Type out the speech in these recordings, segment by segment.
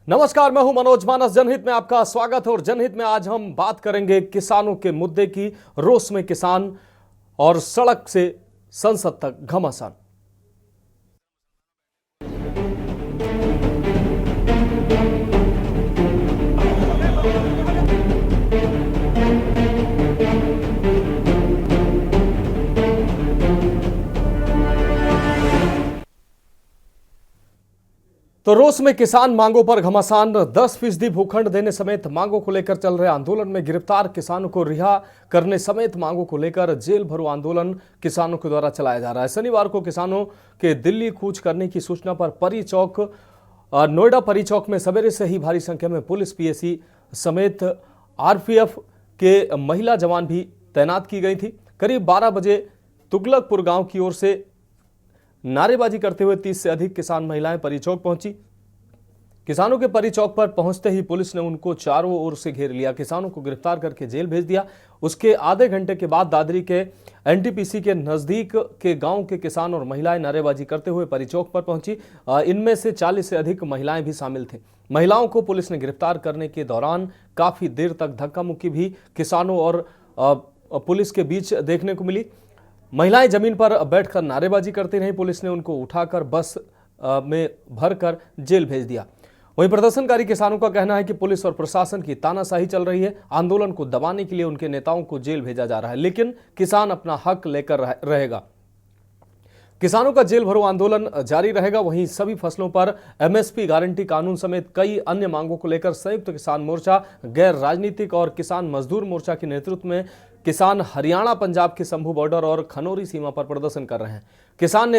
नमस्कार, मैं हूं मनोज मानस। जनहित में आपका स्वागत है और जनहित में आज हम बात करेंगे किसानों के मुद्दे की। रोष में किसान और सड़क से संसद तक घमासान। तो रोष में किसान, मांगों पर घमासान। 10% भूखंड देने समेत मांगों को लेकर चल रहे आंदोलन में गिरफ्तार किसानों को रिहा करने समेत मांगों को लेकर जेल भरो आंदोलन किसानों के द्वारा चलाया जा रहा है। शनिवार को किसानों के दिल्ली कूच करने की सूचना पर नोएडा परी चौक में सवेरे से ही भारी संख्या में पुलिस, पीएसी समेत आरपीएफ के महिला जवान भी तैनात की गई थी। करीब 12 बजे तुगलकपुर गांव की ओर से नारेबाजी करते हुए 30 से अधिक किसान महिलाएं परी चौक पहुंची। किसानों के परी चौक पर पहुंचते ही पुलिस ने उनको चारों ओर से घेर लिया, किसानों को गिरफ्तार करके जेल भेज दिया। उसके आधे घंटे के बाद दादरी के एनटीपीसी के नजदीक के गांव के किसान और महिलाएं नारेबाजी करते हुए परी चौक पर पहुंची। इनमें से 40 से अधिक महिलाएं भी शामिल थी। महिलाओं को पुलिस ने गिरफ्तार करने के दौरान काफी देर तक धक्का मुक्की भी किसानों और पुलिस के बीच देखने को मिली। महिलाएं जमीन पर बैठकर नारेबाजी करती रहीं। पुलिस ने उनको उठाकर बस में भरकर जेल भेज दिया। वहीं प्रदर्शनकारी किसानों का कहना है कि पुलिस और प्रशासन की तानाशाही चल रही है। आंदोलन को दबाने के लिए उनके नेताओं को जेल भेजा जा रहा है, लेकिन किसान अपना हक लेकर रहेगा। किसानों का जेल भरो आंदोलन जारी रहेगा। वहीं सभी फसलों पर एमएसपी गारंटी कानून समेत कई अन्य मांगों को लेकर संयुक्त किसान मोर्चा, गैर राजनीतिक और किसान मजदूर मोर्चा के नेतृत्व में किसान हरियाणा पंजाब के शंभू बॉर्डर और खनौरी सीमा पर प्रदर्शन कर रहे हैं। किसान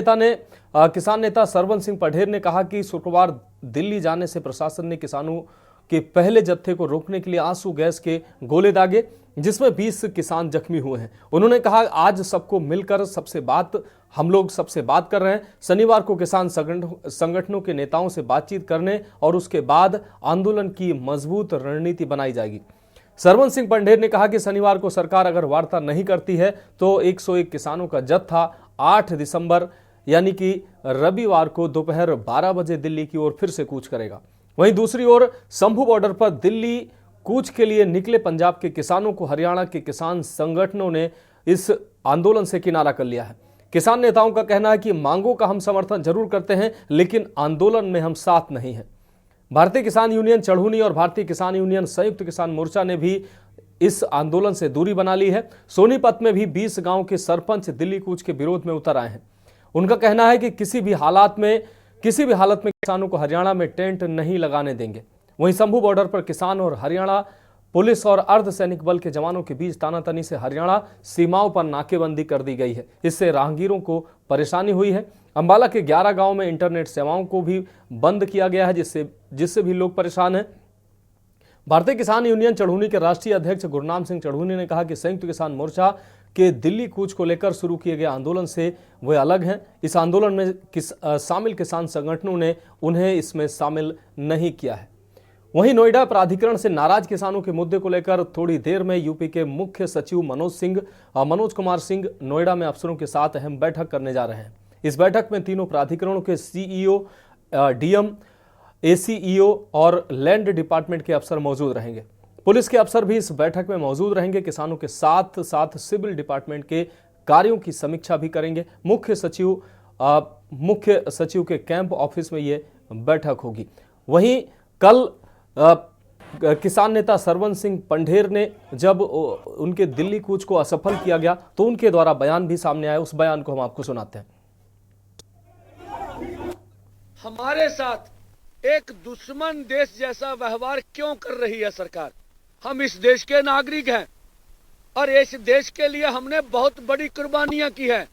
नेता सरवन सिंह पढ़ेर ने कहा कि शुक्रवार दिल्ली जाने से प्रशासन ने किसानों के पहले जत्थे को रोकने के लिए आंसू गैस के गोले दागे, जिसमें 20 किसान जख्मी हुए हैं। उन्होंने कहा, आज सबको मिलकर हम लोग सबसे बात कर रहे हैं। शनिवार को किसान संगठनों के नेताओं से बातचीत करने और उसके बाद आंदोलन की मजबूत रणनीति बनाई जाएगी। सरवन सिंह पढ़ेर ने कहा कि शनिवार को सरकार अगर वार्ता नहीं करती है तो 101 किसानों का जत्था 8 दिसंबर यानी कि रविवार को दोपहर 12 बजे दिल्ली की ओर फिर से कूच करेगा। वहीं दूसरी ओर शंभू बॉर्डर पर दिल्ली कूच के लिए निकले पंजाब के किसानों को हरियाणा के किसान संगठनों ने इस आंदोलन से किनारा कर लिया है। किसान नेताओं का कहना है कि मांगों का हम समर्थन जरूर करते हैं, लेकिन आंदोलन में हम साथ नहीं हैं। भारतीय किसान यूनियन चढ़ूनी और भारतीय किसान यूनियन संयुक्त किसान मोर्चा ने भी इस आंदोलन से दूरी बना ली है। सोनीपत में भी 20 गांव के सरपंच दिल्ली कूच के विरोध में उतर आए हैं। उनका कहना है कि किसी भी हालत में किसानों को हरियाणा में टेंट नहीं लगाने देंगे। वहीं शंभू बॉर्डर पर किसान और हरियाणा पुलिस और अर्धसैनिक बल के जवानों के बीच तानातनी से हरियाणा सीमाओं पर नाकेबंदी कर दी गई है। इससे राहगीरों को परेशानी हुई है। अंबाला के 11 गांव में इंटरनेट सेवाओं को भी बंद किया गया है, जिससे भी लोग परेशान हैं। भारतीय किसान यूनियन चढ़ूनी के राष्ट्रीय अध्यक्ष गुरनाम सिंह चढ़ूनी ने कहा कि संयुक्त किसान मोर्चा के दिल्ली कूच को लेकर शुरू किए गए आंदोलन से वे अलग हैं। इस आंदोलन में शामिल किसान संगठनों ने उन्हें इसमें शामिल नहीं किया है। वहीं नोएडा प्राधिकरण से नाराज किसानों के मुद्दे को लेकर थोड़ी देर में यूपी के मुख्य सचिव मनोज कुमार सिंह नोएडा में अफसरों के साथ अहम बैठक करने जा रहे हैं। इस बैठक में तीनों प्राधिकरणों के सीईओ, डीएम, एसीईओ और लैंड डिपार्टमेंट के अफसर मौजूद रहेंगे। पुलिस के अफसर भी इस बैठक में मौजूद रहेंगे। किसानों के साथ साथ सिविल डिपार्टमेंट के कार्यों की समीक्षा भी करेंगे। मुख्य सचिव के कैंप ऑफिस में ये बैठक होगी। वहीं कल किसान नेता सरवन सिंह पढ़ेर ने जब उनके दिल्ली कूच को असफल किया गया तो उनके द्वारा बयान भी सामने आया। उस बयान को हम आपको सुनाते हैं। हमारे साथ एक दुश्मन देश जैसा व्यवहार क्यों कर रही है सरकार? हम इस देश के नागरिक हैं और इस देश के लिए हमने बहुत बड़ी कुर्बानियां की है।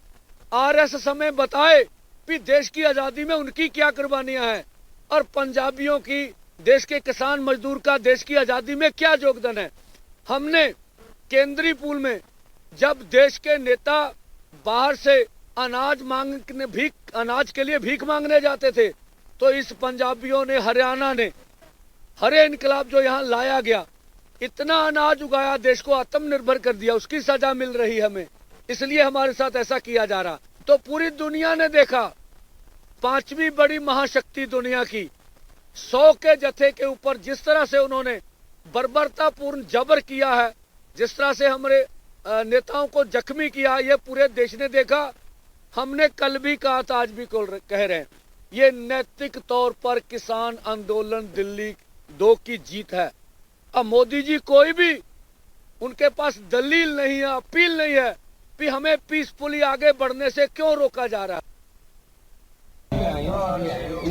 आरएस हमें बताए कि देश की आजादी में उनकी क्या कुर्बानियां हैं और पंजाबियों की, देश के किसान मजदूर का देश की आजादी में क्या योगदान है। हमने केंद्रीय पूल में जब देश के नेता बाहर से अनाज के लिए भीख मांगने जाते थे तो इस पंजाबियों ने, हरियाणा ने, हरे इनकलाब जो यहाँ लाया गया, इतना अनाज उगाया, देश को आत्मनिर्भर कर दिया, उसकी सजा मिल रही है हमें। इसलिए हमारे साथ ऐसा किया जा रहा। तो पूरी दुनिया ने देखा, 5वीं बड़ी महाशक्ति दुनिया की 100 के जत्थे के ऊपर जिस तरह से उन्होंने बर्बरतापूर्ण जबर किया है, जिस तरह से हमारे नेताओं को जख्मी किया, ये पूरे देश ने देखा। हमने कल भी कहा था, आज भी कह रहे हैं, ये नैतिक तौर पर किसान आंदोलन दिल्ली 2 की जीत है। अब मोदी जी कोई भी उनके पास दलील नहीं है, अपील नहीं है कि हमें पीसफुली आगे बढ़ने से क्यों रोका जा रहा है।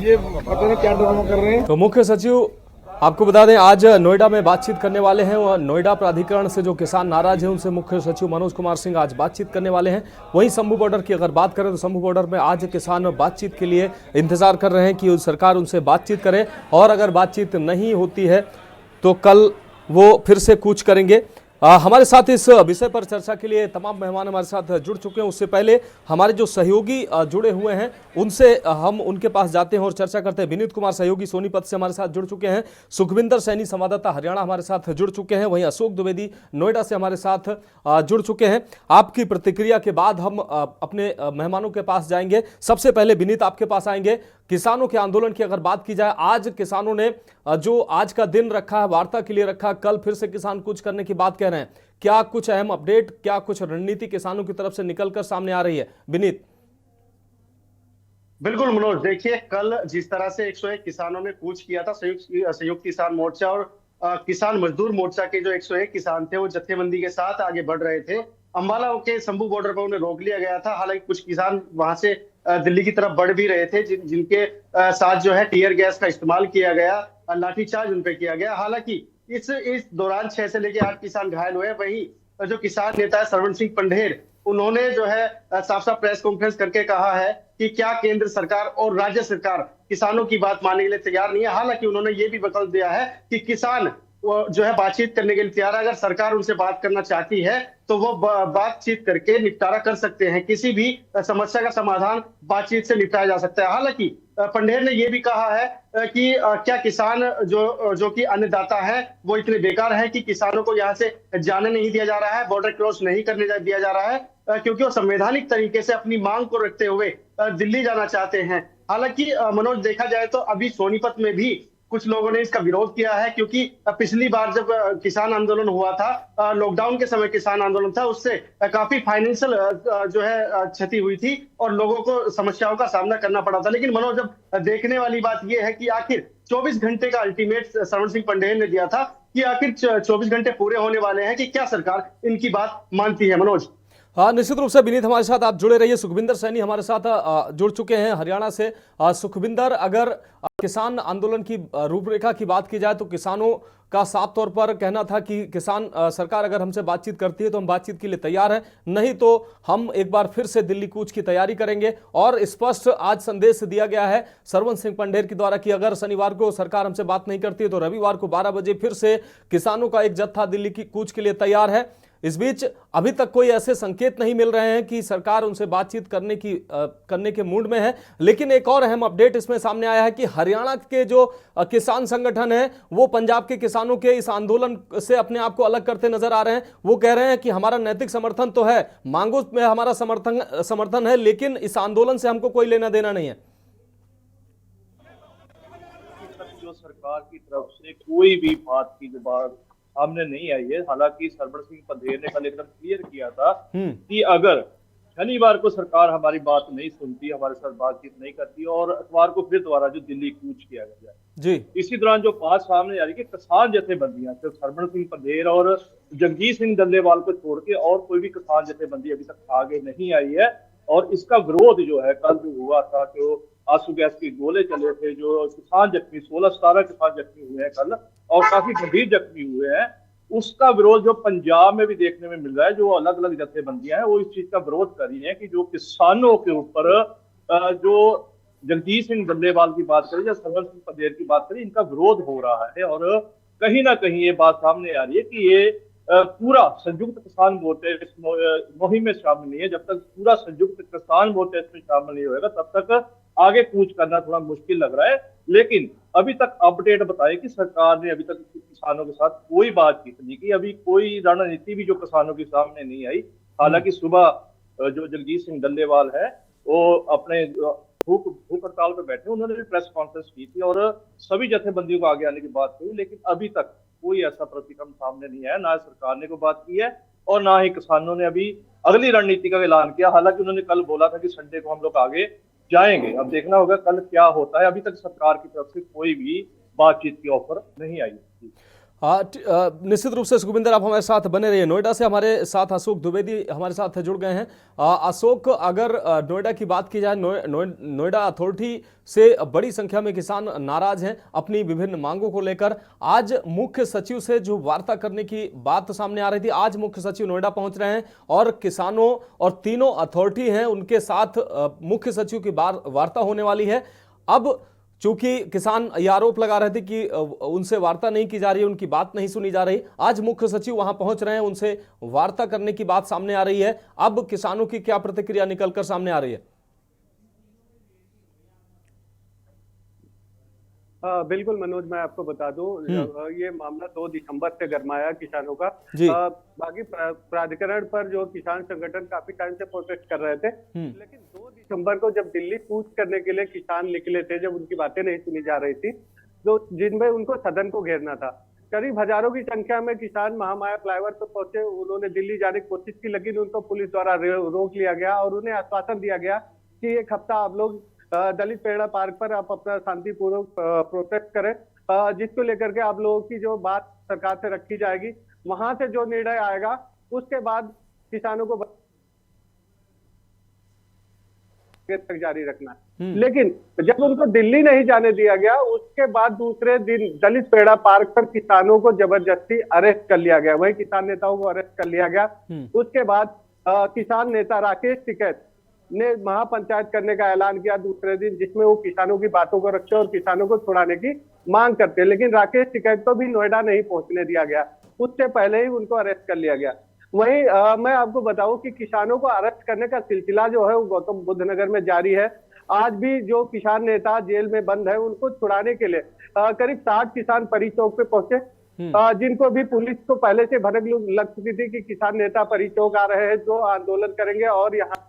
ये पता नहीं क्या ड्रामा कर रहे हैं। तो मुख्य सचिव आपको बता दें आज नोएडा में बातचीत करने वाले हैं और नोएडा प्राधिकरण से जो किसान नाराज हैं उनसे मुख्य सचिव मनोज कुमार सिंह आज बातचीत करने वाले हैं। वहीं शंभू बॉर्डर की अगर बात करें तो शंभू बॉर्डर में आज किसान बातचीत के लिए इंतजार कर रहे हैं कि सरकार उनसे बातचीत करे और अगर बातचीत नहीं होती है तो कल वो फिर से कूच करेंगे। हमारे साथ इस विषय पर चर्चा के लिए तमाम मेहमान हमारे साथ जुड़ चुके हैं। उससे पहले हमारे जो सहयोगी जुड़े हुए हैं उनसे हम उनके पास जाते हैं और चर्चा करते हैं। विनीत कुमार सहयोगी सोनीपत से हमारे साथ जुड़ चुके हैं, सुखविंदर सैनी संवाददाता हरियाणा हमारे साथ जुड़ चुके हैं, वहीं अशोक द्विवेदी नोएडा से हमारे साथ जुड़ चुके हैं। आपकी प्रतिक्रिया के बाद हम अपने मेहमानों के पास जाएंगे। सबसे पहले विनीत आपके पास आएंगे। किसानों के आंदोलन की अगर बात की जाए, आज किसानों ने जो आज का दिन रखा है, वार्ता के लिए रखा, कल फिर से किसान कुछ करने की बात कह रहे हैं। क्या कुछ अहम अपडेट, क्या कुछ रणनीति किसानों की तरफ से निकलकर सामने आ रही है विनीत? बिल्कुल मनोज, देखिए कल जिस तरह से 101 किसानों ने कूच किया था, संयुक्त किसान मोर्चा और किसान मजदूर मोर्चा के जो 101 किसान थे वो जत्थेबंदी के साथ आगे बढ़ रहे थे। अंबाला के शंभू बॉर्डर पर उन्हें रोक लिया गया था। हालांकि कुछ किसान वहां से दिल्ली की तरफ बढ़ भी रहे थे, जिनके साथ जो है टीयर गैस का इस्तेमाल किया गया, लाठीचार्ज उन पे किया गया। हालांकि इस दौरान 6 से लेकर 8 किसान घायल हुए। वहीं जो किसान नेता है सरवण सिंह पंढेर, उन्होंने जो है साफ साफ प्रेस कॉन्फ्रेंस करके कहा है कि क्या केंद्र सरकार और राज्य सरकार किसानों की बात मानने के लिए तैयार नहीं है। हालांकि उन्होंने ये भी विकल्प दिया है कि किसान वो जो है बातचीत करने के लिए तैयार है। अगर सरकार उनसे बात करना चाहती है तो वो बातचीत करके निपटारा कर सकते हैं। किसी भी समस्या का समाधान बातचीत से निपटाया जा सकता है। हालांकि पंढेर ने यह भी कहा है कि क्या किसान जो कि अन्नदाता है वो इतने बेकार है कि किसानों को यहाँ से जाने नहीं दिया जा रहा है, बॉर्डर क्रॉस नहीं करने दिया जा रहा है, क्योंकि वो संवैधानिक तरीके से अपनी मांग को रखते हुए दिल्ली जाना चाहते हैं। हालांकि मनोज, देखा जाए तो अभी सोनीपत में भी कुछ लोगों ने इसका विरोध किया है, क्योंकि पिछली बार जब किसान आंदोलन हुआ था, लॉकडाउन के समय किसान आंदोलन था, उससे काफी फाइनेंशियल जो है क्षति हुई थी और लोगों को समस्याओं का सामना करना पड़ा था। लेकिन मनोज, जब देखने वाली बात यह है कि आखिर 24 घंटे का अल्टीमेट सरवण सिंह पंढेर ने दिया था कि आखिर 24 घंटे पूरे होने वाले हैं कि क्या सरकार इनकी बात मानती है। मनोज, हाँ, निश्चित रूप से विनीत हमारे साथ आप जुड़े रहिए। सुखविंदर सैनी हमारे साथ जुड़ चुके हैं हरियाणा से। सुखविंदर, अगर किसान आंदोलन की रूपरेखा की बात की जाए तो किसानों का साफ तौर पर कहना था कि किसान सरकार अगर हमसे बातचीत करती है तो हम बातचीत के लिए तैयार हैं, नहीं तो हम एक बार फिर से दिल्ली कूच की तैयारी करेंगे। और स्पष्ट आज संदेश दिया गया है सरवण सिंह पंढेर के द्वारा कि अगर शनिवार को सरकार हमसे बात नहीं करती है तो रविवार को 12 बजे फिर से किसानों का एक जत्था दिल्ली की कूच के लिए तैयार है। इस बीच अभी तक कोई ऐसे संकेत नहीं मिल रहे हैं कि सरकार उनसे बातचीत करने के मूड में है। लेकिन एक और अहम अपडेट इसमें सामने आया है कि हरियाणा के जो किसान संगठन है वो पंजाब के किसानों के इस आंदोलन से अपने आप को अलग करते नजर आ रहे हैं। वो कह रहे हैं कि हमारा नैतिक समर्थन तो है, मांगों में हमारा समर्थन है, लेकिन इस आंदोलन से हमको कोई लेना देना नहीं है। जो सरकार की तरफ से कोई भी बात की बात सामने नहीं आई है। हालांकि सरवण सिंह पंढेर ने कल एकदम क्लियर किया था कि अगर शनिवार को सरकार हमारी बात नहीं सुनती, हमारे साथ बातचीत नहीं करती और इतवार को फिर दोबारा जो दिल्ली कूच किया गया जी। इसी दौरान जो बात सामने आ रही है कि किसान जथेबंदियां सिर्फ सरवण सिंह पंढेर और जगजीत सिंह डल्लेवाल को छोड़ के और कोई भी किसान जथेबंदी अभी तक आगे नहीं आई है। और इसका विरोध जो है कल जो हुआ था, जो आंसू गैस के गोले चले थे, जो किसान जख्मी 16-17 किसान जख्मी हुए हैं कल और काफी गंभीर जख्मी हुए हैं, उसका विरोध जो पंजाब में भी देखने में मिल रहा है। जो अलग अलग जथेबंदियां हैं वो इस चीज का विरोध कर रही हैं कि जो किसानों के ऊपर जो जगजीत सिंह डल्लेवाल की बात करें या सरवण सिंह पंढेर की बात करें, इनका विरोध हो रहा है। और कहीं ना कहीं ये बात सामने आ रही है कि ये पूरा संयुक्त किसान मोर्चा इस मुहिम में शामिल नहीं है। जब तक पूरा संयुक्त किसान मोर्चा इसमें शामिल नहीं होगा तब तक आगे कूच करना थोड़ा मुश्किल लग रहा है। लेकिन अभी तक अपडेट बताए कि सरकार ने अभी तक किसानों के साथ कोई बातचीत नहीं की, अभी कोई रणनीति भी जो किसानों के सामने नहीं आई। हालांकि सुबह जो जगजीत सिंह डल्लेवाल है वो अपने भूख हड़ताल पे बैठे, उन्होंने भी प्रेस कॉन्फ्रेंस की थी और सभी जत्थेबंदियों को आगे आने की बात कही, लेकिन अभी तक कोई ऐसा प्रतिक्रम सामने नहीं आया। ना सरकार ने कोई बात की है और ना ही किसानों ने अभी अगली रणनीति का ऐलान किया। हालांकि उन्होंने कल बोला था कि संडे को हम लोग आगे जाएंगे। अब देखना होगा कल क्या होता है। अभी तक सरकार की तरफ से कोई भी बातचीत की ऑफर नहीं आई। निश्चित रूप से सुखविंदर, आप हमारे साथ बने रहिए। नोएडा से हमारे साथ अशोक द्विवेदी हमारे साथ जुड़ गए हैं। अशोक, अगर नोएडा की बात की जाए, नोएडा अथॉरिटी से बड़ी संख्या में किसान नाराज हैं अपनी विभिन्न मांगों को लेकर। आज मुख्य सचिव से जो वार्ता करने की बात सामने आ रही थी, आज मुख्य सचिव नोएडा पहुंच रहे हैं और किसानों और तीनों अथॉरिटी हैं उनके साथ मुख्य सचिव की वार्ता होने वाली है। अब चूंकि किसान ये आरोप लगा रहे थे कि उनसे वार्ता नहीं की जा रही है, उनकी बात नहीं सुनी जा रही, आज मुख्य सचिव वहां पहुंच रहे हैं, उनसे वार्ता करने की बात सामने आ रही है। अब किसानों की क्या प्रतिक्रिया निकलकर सामने आ रही है? बिल्कुल मनोज, मैं आपको बता दूं, ये मामला 2 दिसंबर से गरमाया किसानों का। बाकी प्राधिकरण पर जो किसान संगठन काफी टाइम से प्रोटेस्ट कर रहे थे, लेकिन 2 दिसंबर को जब दिल्ली कूच करने के लिए किसान निकले थे, जब उनकी बातें नहीं सुनी जा रही थी, तो जिनमें उनको सदन को घेरना था, करीब हजारों की संख्या में किसान महामाया फ्लाईओवर पर पहुंचे। उन्होंने दिल्ली जाने की कोशिश की, लेकिन उनको पुलिस द्वारा रोक लिया गया और उन्हें आश्वासन दिया गया कि 1 हफ्ता आप लोग दलित पेड़ा पार्क पर आप अपना शांतिपूर्वक प्रोटेस्ट करें, जिसको लेकर के आप लोगों की जो बात सरकार से रखी जाएगी, वहां से जो निर्णय आएगा उसके बाद किसानों को तक जारी रखना है। लेकिन जब उनको दिल्ली नहीं जाने दिया गया, उसके बाद दूसरे दिन दलित पेड़ा पार्क पर किसानों को जबरदस्ती अरेस्ट कर लिया गया, वही किसान नेताओं को अरेस्ट कर लिया गया। उसके बाद किसान नेता राकेश टिकैत ने महापंचायत करने का ऐलान किया दूसरे दिन, जिसमें वो किसानों की बातों को रखते और किसानों को छुड़ाने की मांग करते, लेकिन राकेश टिकैत को भी नोएडा नहीं पहुंचने दिया गया, उससे पहले ही उनको अरेस्ट कर लिया गया। वहीं मैं आपको बताऊं कि किसानों को अरेस्ट करने का सिलसिला जो है वो गौतम बुद्ध नगर में जारी है। आज भी जो किसान नेता जेल में बंद है, उनको छुड़ाने के लिए करीब 60 किसान परी चौक पे पहुंचे, जिनको भी पुलिस को पहले से भनक लग चुकी थी कि किसान नेता परी चौक आ रहे हैं, जो आंदोलन करेंगे। और यहाँ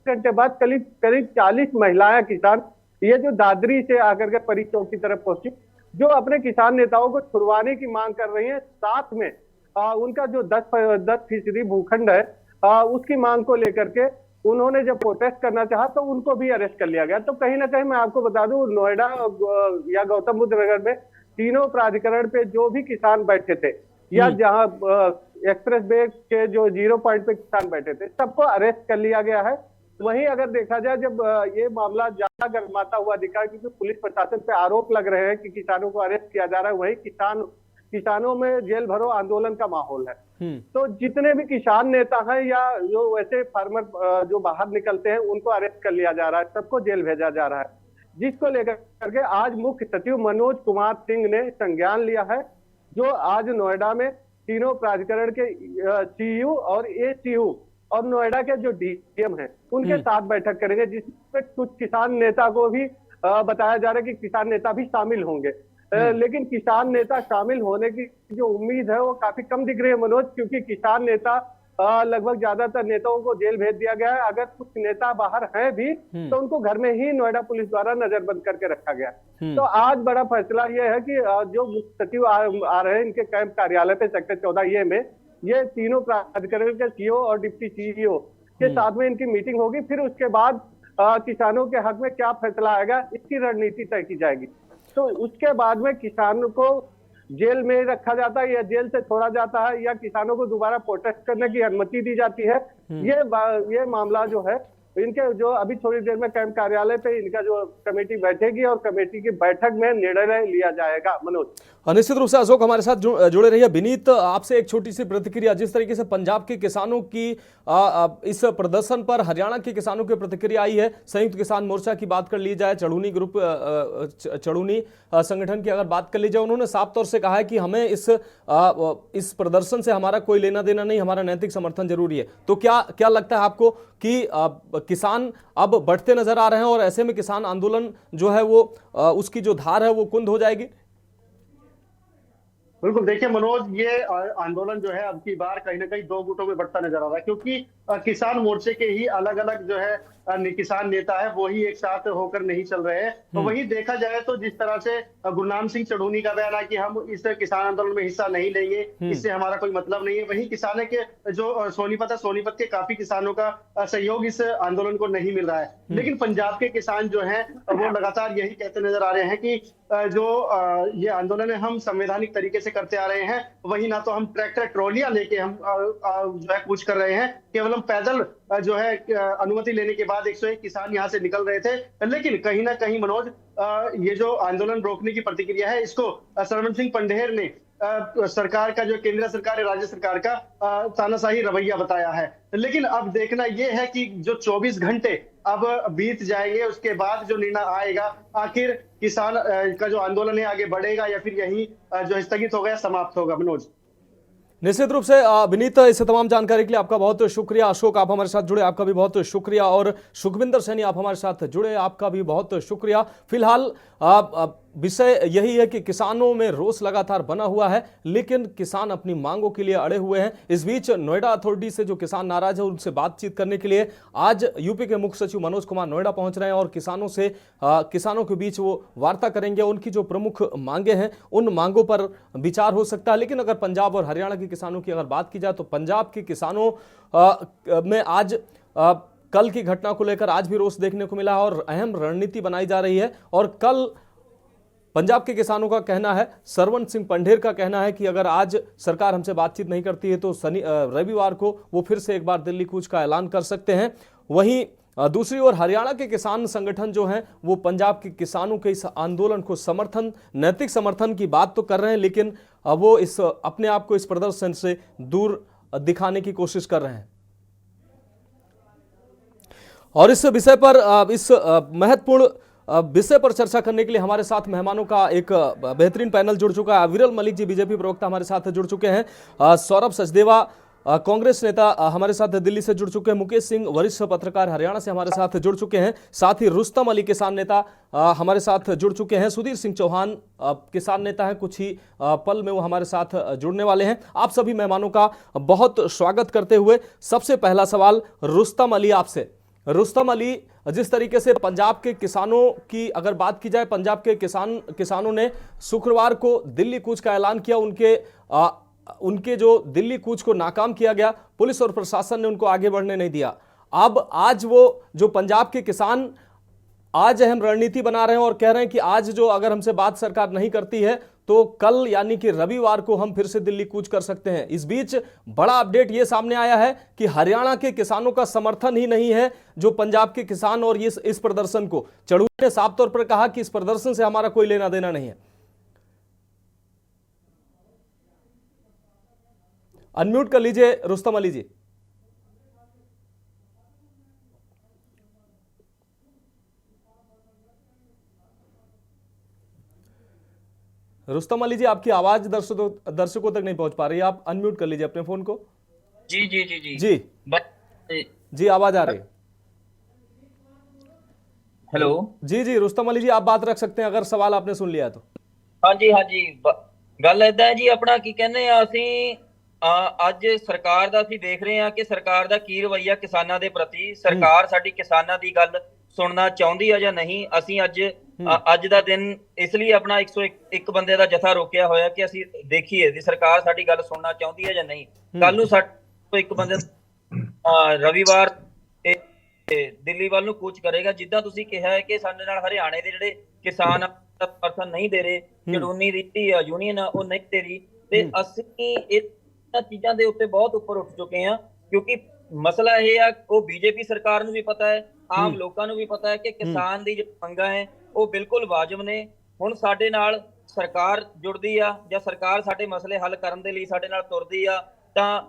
घंटे बाद करीब 40 महिलाएं किसान ये जो दादरी से आकर के परी चौक की तरफ पहुंची, जो अपने किसान नेताओं को छुड़वाने की मांग कर रही हैं। साथ में उनका जो 10% भूखंड है, उसकी मांग को लेकर के उन्होंने जब प्रोटेस्ट करना चाहा तो उनको भी अरेस्ट कर लिया गया। तो कहीं ना कहीं मैं आपको बता दूं, नोएडा या गौतम बुद्ध नगर में तीनों प्राधिकरण पे जो भी किसान बैठे थे, या जहां एक्सप्रेस वे के जो 0 पॉइंट पे किसान बैठे थे, सबको अरेस्ट कर लिया गया है। वहीं अगर देखा जाए, जब ये मामला ज्यादा गर्माता हुआ दिखा, क्योंकि पुलिस प्रशासन पे आरोप लग रहे हैं कि किसानों को अरेस्ट किया जा रहा है, वहीं किसानों में जेल भरो आंदोलन का माहौल है। तो जितने भी किसान नेता हैं या जो वैसे फार्मर जो बाहर निकलते हैं, उनको अरेस्ट कर लिया जा रहा है, सबको जेल भेजा जा रहा है, जिसको लेकर करके आज मुख्य सचिव मनोज कुमार सिंह ने संज्ञान लिया है, जो आज नोएडा में तीनों प्राधिकरण के सीयू और एसीयू और नोएडा के जो डीएम हैं उनके साथ बैठक करेंगे, जिसमें कुछ किसान नेता को भी बताया जा रहा है कि किसान नेता भी शामिल होंगे। लेकिन किसान नेता शामिल होने की जो उम्मीद है वो काफी कम दिख रही है मनोज, क्योंकि किसान नेता लगभग ज्यादातर नेताओं को जेल भेज दिया गया है। अगर कुछ नेता बाहर हैं भी तो उनको घर में ही नोएडा पुलिस द्वारा नजरबंद करके रखा गया। तो आज बड़ा फैसला यह है कि जो मुख्य सचिव आ रहे हैं इनके कैंप कार्यालय पे सेक्टर 14A में, ये तीनों प्राधिकरण के सीईओ और डिप्टी सीईओ के साथ में इनकी मीटिंग होगी। फिर उसके बाद किसानों के हक में क्या फैसला आएगा, इसकी रणनीति तय की जाएगी। तो उसके बाद में किसानों को जेल में रखा जाता है या जेल से छोड़ा जाता है, या किसानों को दोबारा प्रोटेस्ट करने की अनुमति दी जाती है, ये मामला जो है इनके जो अभी थोड़ी देर में कैंप कार्यालय पे इनका जो कमेटी बैठेगी और कमेटी की बैठक में निर्णय लिया जाएगा। मनोज, निश्चित रूप से अशोक हमारे साथ जुड़े रहिए। विनीत, आपसे एक छोटी सी प्रतिक्रिया, जिस तरीके से पंजाब के किसानों की इस प्रदर्शन पर हरियाणा के किसानों की प्रतिक्रिया आई है, संयुक्त किसान मोर्चा की बात कर ली जाए, चढ़ूनी संगठन की अगर बात कर ली जाए, उन्होंने साफ तौर से कहा है कि हमें इस प्रदर्शन से हमारा कोई लेना देना नहीं, हमारा नैतिक समर्थन जरूरी है। तो क्या लगता है आपको कि किसान अब बढ़ते नजर आ रहे हैं और ऐसे में किसान आंदोलन जो है वो उसकी जो धार है वो कुंद हो जाएगी? बिल्कुल, देखिए मनोज, ये आंदोलन जो है अब की बार कहीं ना कहीं 2 गुटों में बढ़ता नजर आ रहा है, क्योंकि किसान मोर्चे के ही अलग अलग जो है किसान नेता है वो ही एक साथ होकर नहीं चल रहे हैं। तो वही देखा जाए तो जिस तरह से गुरनाम सिंह चढ़ूनी का बयान है कि हम इस किसान आंदोलन में हिस्सा नहीं लेंगे, इससे हमारा कोई मतलब नहीं है, वही किसानों के जो सोनीपत है, सोनीपत के काफी किसानों का सहयोग इस आंदोलन को नहीं मिल रहा है। लेकिन पंजाब के किसान जो हैं वो लगातार यही कहते नजर आ रहे हैं कि जो ये आंदोलन है हम संवैधानिक तरीके से करते आ रहे हैं, वही ना तो हम ट्रैक्टर ट्रॉलियां लेके हम जो है कूच कर रहे हैं, केवल हम पैदल जो है अनुमति लेने के बाद 101 किसान यहाँ से निकल रहे थे। लेकिन कहीं ना कहीं मनोज, ये जो आंदोलन रोकने की प्रतिक्रिया है इसको सरवण सिंह पंढेर ने सरकार का, जो केंद्र सरकार है, राज्य सरकार का तानाशाही रवैया बताया है। लेकिन अब देखना यह है कि जो 24 घंटे अब बीत जाएंगे उसके बाद जो निर्णय आएगा, आखिर किसान का जो आंदोलन है आगे बढ़ेगा या फिर यही जो स्थगित हो गया समाप्त होगा। मनोज, निश्चित रूप से विनीत, इस तमाम जानकारी के लिए आपका बहुत शुक्रिया। अशोक, आप हमारे साथ जुड़े, आपका भी बहुत शुक्रिया। और सुखविंदर सैनी, आप हमारे साथ जुड़े, आपका भी बहुत शुक्रिया। फिलहाल विषय यही है कि किसानों में रोष लगातार बना हुआ है, लेकिन किसान अपनी मांगों के लिए अड़े हुए हैं। इस बीच नोएडा अथॉरिटी से जो किसान नाराज है उनसे बातचीत करने के लिए आज यूपी के मुख्य सचिव मनोज कुमार नोएडा पहुंच रहे हैं और किसानों के बीच वो वार्ता करेंगे। उनकी जो प्रमुख मांगे हैं उन मांगों पर विचार हो सकता है। लेकिन अगर पंजाब और हरियाणा के किसानों की अगर बात की जाए तो पंजाब के किसानों में आज कल की घटना को लेकर आज भी रोष देखने को मिला है और अहम रणनीति बनाई जा रही है। और कल पंजाब के किसानों का कहना है, सरवण सिंह पंढेर का कहना है कि अगर आज सरकार हमसे बातचीत नहीं करती है तो रविवार को वो फिर से एक बार दिल्ली कूच का ऐलान कर सकते हैं। वहीं दूसरी ओर हरियाणा के किसान संगठन जो हैं वो पंजाब के किसानों के इस आंदोलन को नैतिक समर्थन की बात तो कर रहे हैं, लेकिन वो अपने आप को इस प्रदर्शन से दूर दिखाने की कोशिश कर रहे हैं। और इस विषय पर इस महत्वपूर्ण विषय पर चर्चा करने के लिए हमारे साथ मेहमानों का एक बेहतरीन पैनल जुड़ चुका है। विरल मलिक जी बीजेपी प्रवक्ता हमारे साथ जुड़ चुके हैं, सौरभ सचदेवा कांग्रेस नेता हमारे साथ दिल्ली से जुड़ चुके हैं, मुकेश सिंह वरिष्ठ पत्रकार हरियाणा से हमारे साथ जुड़ चुके हैं, साथ ही रुस्तम अली किसान नेता हमारे साथ जुड़ चुके हैं, सुधीर सिंह चौहान किसान नेता हैं, कुछ ही पल में वो हमारे साथ जुड़ने वाले हैं। आप सभी मेहमानों का बहुत स्वागत करते हुए सबसे पहला सवाल रुस्तम अली आपसे। रुस्तम अली, जिस तरीके से पंजाब के किसानों की अगर बात की जाए, पंजाब के किसानों ने शुक्रवार को दिल्ली कूच का ऐलान किया, उनके जो दिल्ली कूच को नाकाम किया गया, पुलिस और प्रशासन ने उनको आगे बढ़ने नहीं दिया। अब आज वो जो पंजाब के किसान आज अहम रणनीति बना रहे हैं और कह रहे हैं कि आज जो अगर हमसे बात सरकार नहीं करती है तो कल यानी कि रविवार को हम फिर से दिल्ली कूच कर सकते हैं। इस बीच बड़ा अपडेट यह सामने आया है कि हरियाणा के किसानों का समर्थन ही नहीं है जो पंजाब के किसान और इस प्रदर्शन को, चढ़ूनी ने साफ तौर पर कहा कि इस प्रदर्शन से हमारा कोई लेना देना नहीं है। अनम्यूट कर लीजिए रुस्तम अली जी। रुस्तम अली जी, आपकी आवाज दर्शकों तक नहीं पहुंच पा रही है, आप अनम्यूट कर लीजिए अपने फोन को। जी जी जी जी जी जी आवाज आ रही है। हेलो जी जी रुस्तम अली जी, आप बात रख सकते हैं अगर सवाल आपने सुन लिया तो। हाँ जी गल इदां है जी, अपना की कहने ਅਸੀਂ ਅੱਜ ਸਰਕਾਰ ਦਾ ਅਸੀਂ ਦੇਖ ਰਹੇ ਹਾਂ ਕਿ ਸਰਕਾਰ ਦਾ ਕੀ ਰਵੱਈਆ ਕਿਸਾਨਾਂ ਦੇ ਪ੍ਰਤੀ, ਸਰਕਾਰ ਸਾਡੀ ਕਿਸਾਨਾਂ ਦੀ ਗੱਲ ਸੁਣਨਾ ਚਾਹੁੰਦੀ ਹੈ ਜਾਂ ਨਹੀਂ। ਅਸੀਂ ਅੱਜ ਦਾ ਦਿਨ ਇਸ ਲਈ ਆਪਣਾ 101 ਬੰਦੇ ਦਾ ਜਥਾ ਰੋਕਿਆ ਹੋਇਆ ਕਿ ਅਸੀਂ ਦੇਖੀਏ ਜੀ ਸਰਕਾਰ ਸਾਡੀ ਗੱਲ ਸੁਣਨਾ ਚਾਹੁੰਦੀ ਹੈ ਜਾਂ ਨਹੀਂ। ਕੱਲ ਨੂੰ 101 ਬੰਦੇ ਰਵੀਵਾਰ ਦਿੱਲੀ ਵੱਲ ਨੂੰ ਕੂਚ ਕਰੇਗਾ। ਜਿੱਦਾਂ ਤੁਸੀਂ ਕਿਹਾ ਹੈ ਕਿ ਸਾਡੇ ਨਾਲ ਹਰਿਆਣੇ ਦੇ ਜਿਹੜੇ ਕਿਸਾਨ ਸਮਰਥਨ ਨਹੀਂ ਦੇ ਰਹੇ, ਚੜੂਨੀ ਦੀ ਯੂਨੀਅਨ ਉਹ ਨਹੀਂ ਦੇ ਰਹੀ, ਤੇ ਅਸੀਂ ਇਹਨਾਂ ਚੀਜ਼ਾਂ ਦੇ ਉੱਤੇ ਬਹੁਤ ਉੱਪਰ ਉੱਠ ਚੁੱਕੇ ਹਾਂ। ਕਿਉਂਕਿ ਮਸਲਾ ਇਹ ਆ, ਉਹ ਬੀਜੇਪੀ ਸਰਕਾਰ ਨੂੰ ਵੀ ਪਤਾ ਹੈ, ਆਮ ਲੋਕਾਂ ਨੂੰ ਵੀ ਪਤਾ ਹੈ ਕਿ ਕਿਸਾਨ ਦੀ ਜਿਹੜੀ ਮੰਗਾਂ ਹੈ ਉਹ ਬਿਲਕੁਲ ਵਾਜਬ ਨੇ। ਹੁਣ ਸਾਡੇ ਨਾਲ ਸਰਕਾਰ ਜੁੜਦੀ ਆ ਜਾਂ ਸਰਕਾਰ ਸਾਡੇ ਮਸਲੇ ਹੱਲ ਕਰਨ ਦੇ ਲਈ ਸਾਡੇ ਨਾਲ ਤੁਰਦੀ ਆ ਤਾਂ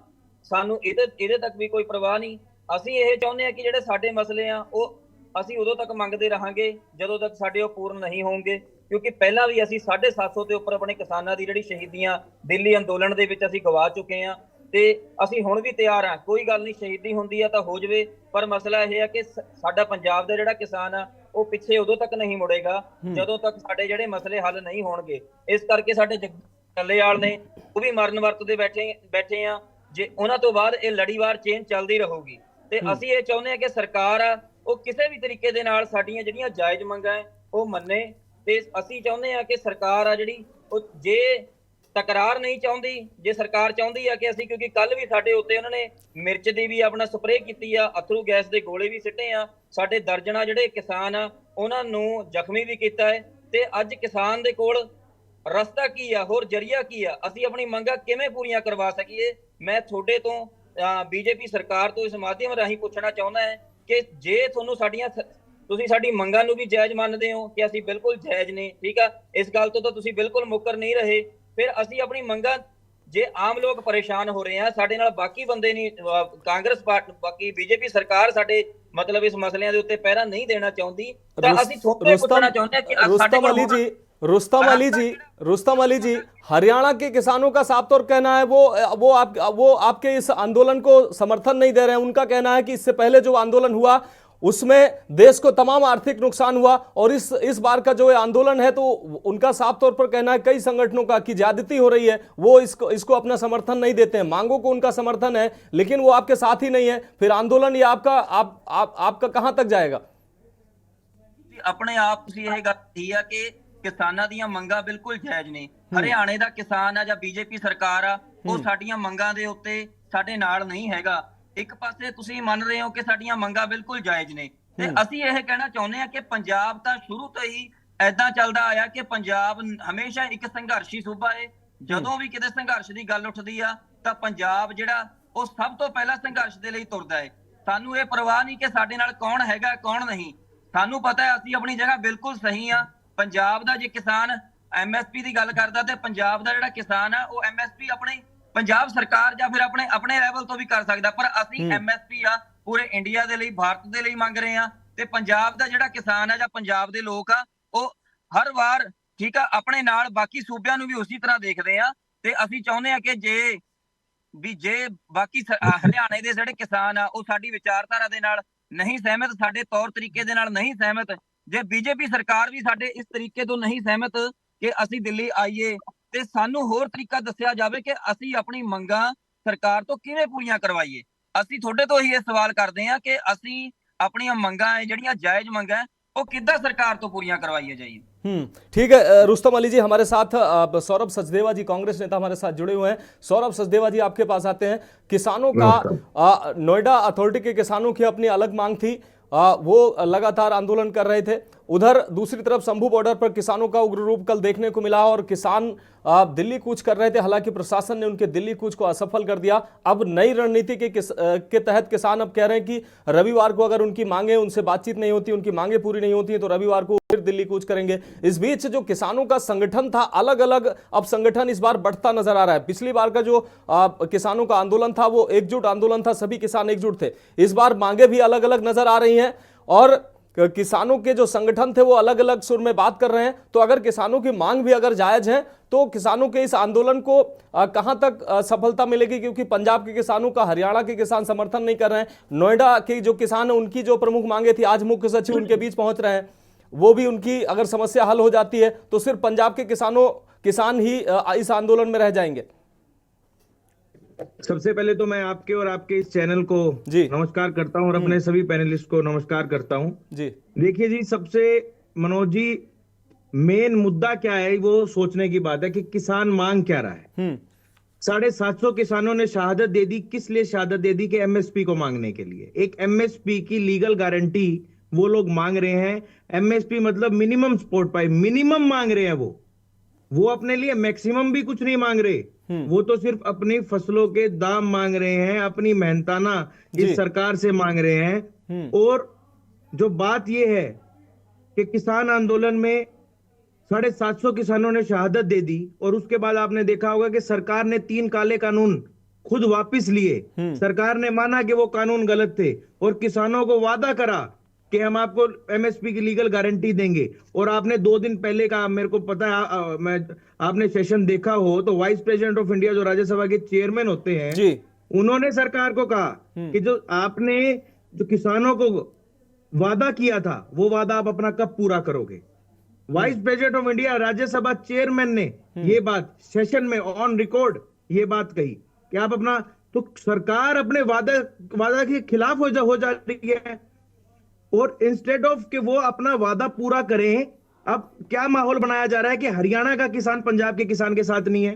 ਸਾਨੂੰ ਇਹਦੇ ਤੱਕ ਵੀ ਕੋਈ ਪਰਵਾਹ ਨਹੀਂ। ਅਸੀਂ ਇਹ ਚਾਹੁੰਦੇ ਆ ਕਿ ਜਿਹੜੇ ਸਾਡੇ ਮਸਲੇ ਆ ਉਹ ਅਸੀਂ ਉਦੋਂ ਤੱਕ ਮੰਗਦੇ ਰਹਾਂਗੇ ਜਦੋਂ ਤੱਕ ਸਾਡੇ ਉਹ ਪੂਰਨ ਨਹੀਂ ਹੋਣਗੇ। ਕਿਉਂਕਿ ਪਹਿਲਾਂ ਵੀ ਅਸੀਂ 750 ਦੇ ਉੱਪਰ ਆਪਣੇ ਕਿਸਾਨਾਂ ਦੀ ਜਿਹੜੀ ਸ਼ਹੀਦੀਆਂ ਦਿੱਲੀ ਅੰਦੋਲਨ ਦੇ ਵਿੱਚ ਅਸੀਂ ਗਵਾ ਚੁੱਕੇ ਹਾਂ ਤੇ ਅਸੀਂ ਹੁਣ ਵੀ ਤਿਆਰ ਹਾਂ। ਕੋਈ ਗੱਲ ਨਹੀਂ, ਸ਼ਹੀਦੀ ਹੁੰਦੀ ਆ ਤਾਂ ਹੋ ਜਵੇ, ਪਰ ਮਸਲਾ ਇਹ ਆ ਕਿ ਸਾਡਾ ਪੰਜਾਬ ਦਾ ਜਿਹੜਾ ਕਿਸਾਨ ਆ ਉਹ ਪਿੱਛੇ ਉਦੋਂ ਤੱਕ ਨਹੀਂ ਮੁੜੇਗਾ ਜਦੋਂ ਤੱਕ ਸਾਡੇ ਜਿਹੜੇ ਮਸਲੇ ਹੱਲ ਨਹੀਂ ਹੋਣਗੇ। ਇਸ ਕਰਕੇ ਸਾਡੇ ਟੱਲੇਵਾਲ ਨੇ ਉਹ ਵੀ ਮਰਨ ਵਰਤ ਦੇ ਬੈਠੇ ਆ। ਜੇ ਉਹਨਾਂ ਤੋਂ ਬਾਅਦ ਇਹ ਲੜੀਵਾਰ ਚੇਨ ਚੱਲਦੀ ਰਹੂਗੀ। ਤੇ ਅਸੀਂ ਇਹ ਚਾਹੁੰਦੇ ਹਾਂ ਕਿ ਸਰਕਾਰ ਆ ਉਹ ਕਿਸੇ ਵੀ ਤਰੀਕੇ ਦੇ ਨਾਲ ਸਾਡੀਆਂ ਜਿਹੜੀਆਂ ਜਾਇਜ਼ ਮੰਗਾਂ ਹੈ ਉਹ ਮੰਨੇ। ਤੇ ਅਸੀਂ ਚਾਹੁੰਦੇ ਹਾਂ ਕਿ ਸਰਕਾਰ ਆ ਜਿਹੜੀ ਉਹ ਜੇ ਤਕਰਾਰ ਨਹੀਂ ਚਾਹੁੰਦੀ, ਜੇ ਸਰਕਾਰ ਚਾਹੁੰਦੀ ਆ ਕਿ ਅਸੀਂ, ਕਿਉਂਕਿ ਕੱਲ ਵੀ ਸਾਡੇ ਉੱਤੇ ਉਹਨਾਂ ਨੇ ਮਿਰਚ ਦੀ ਵੀ ਆਪਣਾ ਸਪਰੇਅ ਕੀਤੀ ਆ, ਅਥਰੂ ਗੈਸ ਦੇ ਗੋਲੇ ਵੀ ਸਿੱਟੇ ਆ, ਸਾਡੇ ਦਰਜਨਾਂ ਜਿਹੜੇ ਕਿਸਾਨ ਆ ਉਹਨਾਂ ਨੂੰ ਜ਼ਖਮੀ ਵੀ ਕੀਤਾ ਹੈ। ਤੇ ਅੱਜ ਕਿਸਾਨ ਦੇ ਕੋਲ ਰਸਤਾ ਕੀ ਆ, ਹੋਰ ਜਰੀਆ ਕੀ ਆ, ਅਸੀਂ ਆਪਣੀ ਮੰਗਾਂ ਕਿਵੇਂ ਪੂਰੀਆਂ ਕਰਵਾ ਸਕੀਏ। ਮੈਂ ਤੁਹਾਡੇ ਤੋਂ ਬੀਜੇਪੀ ਸਰਕਾਰ ਤੋਂ ਇਸ ਮਾਧਿਅਮ ਰਾਹੀਂ ਪੁੱਛਣਾ ਚਾਹੁੰਦਾ ਹੈ ਕਿ ਜੇ ਤੁਹਾਨੂੰ ਤੁਸੀਂ ਸਾਡੀ ਮੰਗਾਂ ਨੂੰ ਵੀ ਜਾਇਜ਼ ਮੰਨਦੇ ਹੋ ਕਿ ਅਸੀਂ ਬਿਲਕੁਲ ਜਾਇਜ਼ ਨੇ, ਠੀਕ ਆ, ਇਸ ਗੱਲ ਤੋਂ ਤਾਂ ਤੁਸੀਂ ਬਿਲਕੁਲ ਮੁੱਕਰ ਨਹੀਂ ਰਹੇ, ਫਿਰ ਅਸੀਂ ਆਪਣੀ ਮੰਗਾਂ, ਜੇ ਆਮ ਲੋਕ ਪਰੇਸ਼ਾਨ ਹੋ ਰਹੇ ਆ, ਸਾਡੇ ਨਾਲ ਬਾਕੀ ਬੰਦੇ ਨਹੀਂ, ਕਾਂਗਰਸ ਪਾਰਟੀ, ਬਾਕੀ ਬੀਜੇਪੀ ਸਰਕਾਰ ਸਾਡੇ ਮਤਲਬ ਇਸ ਮਸਲਿਆਂ ਦੇ ਉੱਤੇ ਪਹਿਰਾ ਨਹੀਂ ਦੇਣਾ ਚਾਹੁੰਦੀ, ਤਾਂ ਅਸੀਂ ਤੁਹਾਨੂੰ ਪੁੱਛਣਾ ਚਾਹੁੰਦੇ ਹਾਂ कि रुस्तम अली जी, हरियाणा के किसानों का साफ तौर कहना है वो आपके इस आंदोलन को समर्थन नहीं दे रहे हैं। उनका कहना है कि इससे पहले जो आंदोलन हुआ उसमें देश को तमाम आर्थिक नुकसान हुआ और इस बार का जो आंदोलन है तो उनका साफ तौर पर कहना है कई संगठनों का कि ज्यादती हो रही है, वो इसको अपना समर्थन नहीं देते हैं। मांगों को उनका समर्थन है लेकिन वो आपके साथ ही नहीं है, फिर आंदोलन ये आपका कहां तक जाएगा? ਆਪਣੇ ਆਪ ਤੁਸੀਂ ਇਹ ਗੱਲ ਕਹੀ ਆ ਕਿ ਕਿਸਾਨਾਂ ਦੀਆਂ ਮੰਗਾਂ ਬਿਲਕੁਲ ਜਾਇਜ਼ ਨੇ। ਹਰਿਆਣੇ ਦਾ ਕਿਸਾਨ ਆ ਜਾਂ ਬੀਜੇਪੀ ਸਰਕਾਰ ਆ, ਉਹ ਸਾਡੀਆਂ ਮੰਗਾਂ ਦੇ ਉੱਤੇ ਸਾਡੇ ਨਾਲ ਨਹੀਂ ਹੈਗਾ। ਇੱਕ ਪਾਸੇ ਤੁਸੀਂ ਮੰਨ ਰਹੇ ਹੋ ਕਿ ਸਾਡੀਆਂ ਮੰਗਾਂ ਬਿਲਕੁਲ ਜਾਇਜ਼ ਨੇ, ਤੇ ਅਸੀਂ ਇਹ ਕਹਿਣਾ ਚਾਹੁੰਦੇ ਹਾਂ ਕਿ ਪੰਜਾਬ ਤਾਂ ਸ਼ੁਰੂ ਤੋਂ ਹੀ ਐਦਾਂ ਚੱਲਦਾ ਆਇਆ ਕਿ ਪੰਜਾਬ ਹਮੇਸ਼ਾ ਇੱਕ ਸੰਘਰਸ਼ੀ ਸੂਬਾ ਹੈ। ਜਦੋਂ ਵੀ ਕਿਤੇ ਸੰਘਰਸ਼ ਦੀ ਗੱਲ ਉੱਠਦੀ ਆ ਤਾਂ ਪੰਜਾਬ ਜਿਹੜਾ ਉਹ ਸਭ ਤੋਂ ਪਹਿਲਾਂ ਸੰਘਰਸ਼ ਦੇ ਲਈ ਤੁਰਦਾ ਹੈ। ਸਾਨੂੰ ਇਹ ਪਰਵਾਹ ਨਹੀਂ ਕਿ ਸਾਡੇ ਨਾਲ ਕੌਣ ਹੈਗਾ ਕੌਣ ਨਹੀਂ, ਸਾਨੂੰ ਪਤਾ ਹੈ ਅਸੀਂ ਆਪਣੀ ਜਗ੍ਹਾ ਬਿਲਕੁਲ ਸਹੀ ਆ। ਪੰਜਾਬ ਦਾ ਜੇ ਕਿਸਾਨ ਐਮਐਸਪੀ ਦੀ ਗੱਲ ਕਰਦਾ ਤੇ ਪੰਜਾਬ ਦਾ ਜਿਹੜਾ ਕਿਸਾਨ ਆ ਉਹ ਐਮਐਸਪੀ ਆਪਣੇ ਪੰਜਾਬ ਸਰਕਾਰ ਜਾਂ ਫਿਰ ਆਪਣੇ ਲੈਵਲ ਤੋਂ ਵੀ ਕਰ ਸਕਦਾ, ਪਰ ਅਸੀਂ ਐਮਐਸਪੀ ਆ ਪੂਰੇ ਇੰਡੀਆ ਦੇ ਲਈ, ਭਾਰਤ ਦੇ ਲਈ ਮੰਗ ਰਹੇ ਆ। ਤੇ ਪੰਜਾਬ ਦਾ ਜਿਹੜਾ ਕਿਸਾਨ ਆ ਜਾਂ ਪੰਜਾਬ ਦੇ ਲੋਕ ਆ ਉਹ ਹਰ ਵਾਰ, ਠੀਕ ਆ, ਆਪਣੇ ਨਾਲ ਬਾਕੀ ਸੂਬਿਆਂ ਨੂੰ ਵੀ ਉਸੇ ਤਰ੍ਹਾਂ ਦੇਖਦੇ ਆ। ਤੇ ਅਸੀਂ ਚਾਹੁੰਦੇ ਆ ਕਿ ਜੇ ਬਾਕੀ ਹਰਿਆਣੇ ਦੇ ਜਿਹੜੇ ਕਿਸਾਨ ਆ ਉਹ ਸਾਡੀ ਵਿਚਾਰਧਾਰਾ ਦੇ ਨਾਲ ਨਹੀਂ ਸਹਿਮਤ, ਸਾਡੇ ਤੌਰ ਤਰੀਕੇ ਦੇ ਨਾਲ ਨਹੀਂ ਸਹਿਮਤ, ਜੇ ਬੀਜੇਪੀ ਸਰਕਾਰ ਵੀ ਸਾਡੇ ਇਸ ਤਰੀਕੇ ਤੋਂ ਨਹੀਂ ਸਹਿਮਤ ਕਿ ਅਸੀਂ ਦਿੱਲੀ ਆਈਏ, ਤੇ ਸਾਨੂੰ ਹੋਰ ਤਰੀਕਾ ਦੱਸਿਆ ਜਾਵੇ ਕਿ ਅਸੀਂ ਆਪਣੀ ਮੰਗਾਂ ਸਰਕਾਰ ਤੋਂ ਕਿਵੇਂ ਪੂਰੀਆਂ ਕਰਵਾਈਏ। ਅਸੀਂ ਤੁਹਾਡੇ ਤੋਂ ਹੀ ਇਹ ਸਵਾਲ ਕਰਦੇ ਹਾਂ ਕਿ ਅਸੀਂ ਆਪਣੀਆਂ ਮੰਗਾਂ ਜਿਹੜੀਆਂ ਜਾਇਜ਼ ਮੰਗਾਂ वो किद्दां सरकार तो पूरियां करवाई जाइए। ठीक है रुस्तम अली जी, हमारे साथ सौरभ सचदेवा जी कांग्रेस नेता हमारे साथ जुड़े हुए हैं। सौरभ सचदेवा जी, आपके पास आते हैं। किसानों का नोएडा अथॉरिटी के किसानों की अपनी अलग मांग थी, वो लगातार आंदोलन कर रहे थे। उधर दूसरी तरफ शंभू बॉर्डर पर किसानों का उग्र रूप कल देखने को मिला और किसान दिल्ली कूच कर रहे थे। हालांकि प्रशासन ने उनके दिल्ली कूच को असफल कर दिया। अब नई रणनीति के तहत किसान अब कह रहे हैं कि रविवार को अगर उनकी मांगे, उनसे बातचीत नहीं होती, उनकी मांगे पूरी नहीं होती है तो रविवार को फिर दिल्ली कूच करेंगे। इस बीच जो किसानों का संगठन था अलग अलग, अब संगठन इस बार बढ़ता नजर आ रहा है। पिछली बार का जो किसानों का आंदोलन था वो एकजुट आंदोलन था, सभी किसान एकजुट थे। इस बार मांगे भी अलग अलग नजर आ रही हैं और किसानों के जो संगठन थे वो अलग अलग सुर में बात कर रहे हैं। तो अगर किसानों की मांग भी अगर जायज है तो किसानों के इस आंदोलन को कहां तक सफलता मिलेगी, क्योंकि पंजाब के किसानों का हरियाणा के किसान समर्थन नहीं कर रहे हैं। नोएडा के जो किसान हैं उनकी जो प्रमुख मांगे थी, आज मुख्य सचिव उनके बीच पहुंच रहे हैं, वो भी उनकी अगर समस्या हल हो जाती है तो सिर्फ पंजाब के किसान ही इस आंदोलन में रह जाएंगे। सबसे पहले तो मैं आपके और आपके इस चैनल को नमस्कार करता हूं और अपने सभी पैनलिस्ट को नमस्कार करता हूं जी। देखिए जी, सबसे मनोज जी, मेन मुद्दा क्या है वो सोचने की बात है कि किसान मांग क्या रहा है। 750 किसानों ने शहादत दे दी। किस लिए शहादत दे दी? कि एमएसपी को मांगने के लिए। एक एमएसपी की लीगल गारंटी वो लोग मांग रहे हैं। एमएसपी मतलब मिनिमम सपोर्ट प्राइस, मिनिमम मांग रहे हैं वो अपने लिए मैक्सिमम भी कुछ नहीं मांग रहे। वो तो सिर्फ अपनी फसलों के दाम मांग रहे हैं, अपनी मेहनताना इस सरकार से मांग रहे हैं। और जो बात ये है कि किसान आंदोलन में 750 किसानों ने शहादत दे दी और उसके बाद आपने देखा होगा कि सरकार ने 3 काले कानून खुद वापस लिए। सरकार ने माना कि वो कानून गलत थे और किसानों को वादा करा कि हम आपको एमएसपी की लीगल गारंटी देंगे। और आपने 2 दिन पहले का, मेरे को पता है, आपने सेशन देखा हो तो वाइस प्रेसिडेंट ऑफ इंडिया जो राज्यसभा के चेयरमैन होते हैं जी, उन्होंने सरकार को कहा कि जो आपने जो किसानों को वादा किया था वो वादा आप अपना कब पूरा करोगे। Vice president of India Rajya Sabha chairman ने ये बात सेशन में ऑन रिकॉर्ड ये बात कही कि आप अपना तो सरकार अपने वादा के खिलाफ हो जा रही है। और इंस्टेड ऑफ कि वो अपना वादा पूरा करें, अब क्या माहौल बनाया जा रहा है कि हरियाणा का किसान पंजाब के किसान के साथ नहीं है,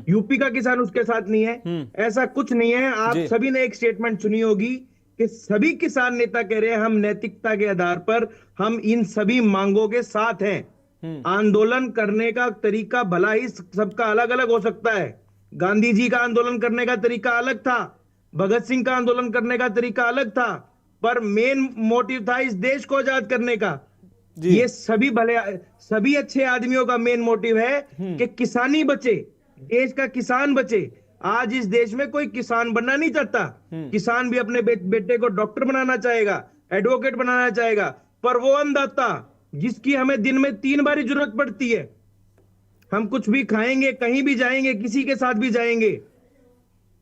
यूपी का किसान उसके साथ नहीं है। ऐसा कुछ नहीं है। आप सभी ने एक स्टेटमेंट सुनी होगी कि सभी किसान नेता कह रहे हैं हम नैतिकता के आधार पर हम इन सभी मांगों के साथ हैं। आंदोलन करने का तरीका भला ही सबका अलग अलग हो सकता है। गांधी जी का आंदोलन करने का तरीका अलग था, भगत सिंह का आंदोलन करने का तरीका अलग था, पर मेन मोटिव था इस देश को आजाद करने का। ये सभी अच्छे आदमियों का मेन मोटिव है कि किसानी बचे, देश का किसान बचे। आज इस देश में कोई किसान बनना नहीं चाहता। किसान भी अपने बेटे को डॉक्टर बनाना चाहेगा, एडवोकेट बनाना चाहेगा, पर वो अन्नदाता जिसकी हमें दिन में 3 बार जरूरत पड़ती है, हम कुछ भी खाएंगे, कहीं भी जाएंगे, किसी के साथ भी जाएंगे,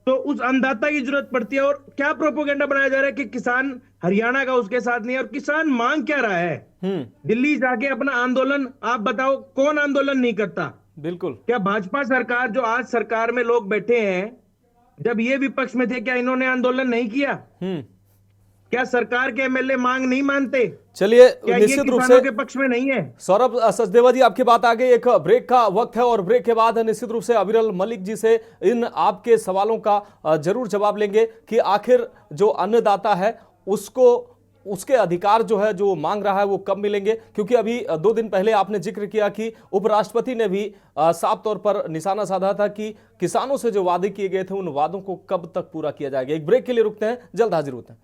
तो उस अन्नदाता की जरूरत पड़ती है। और क्या प्रोपोगेंडा बनाया जा रहा है कि किसान हरियाणा का उसके साथ नहीं है। और किसान मांग क्या रहा है? दिल्ली जाके अपना आंदोलन, आप बताओ कौन आंदोलन नहीं करता? बिल्कुल। क्या भाजपा सरकार, जो आज सरकार में लोग बैठे हैं, जब ये विपक्ष में थे क्या इन्होंने आंदोलन नहीं किया? क्या सरकार के एमएलए मांग नहीं मानते? चलिए, निश्चित रूप से के पक्ष में नहीं है। सौरभ सचदेवा जी, आपकी बात आ गई। एक ब्रेक का वक्त है और ब्रेक के बाद निश्चित रूप से अविरल मलिक जी से इन आपके सवालों का जरूर जवाब लेंगे कि आखिर जो अन्नदाता है उसको उसके अधिकार जो है, जो मांग रहा है, वो कब मिलेंगे। क्योंकि अभी 2 दिन पहले आपने जिक्र किया कि उपराष्ट्रपति ने भी साफ तौर पर निशाना साधा था कि किसानों से जो वादे किए गए थे उन वादों को कब तक पूरा किया जाएगा। एक ब्रेक के लिए रुकते हैं, जल्द हाजिर होते हैं।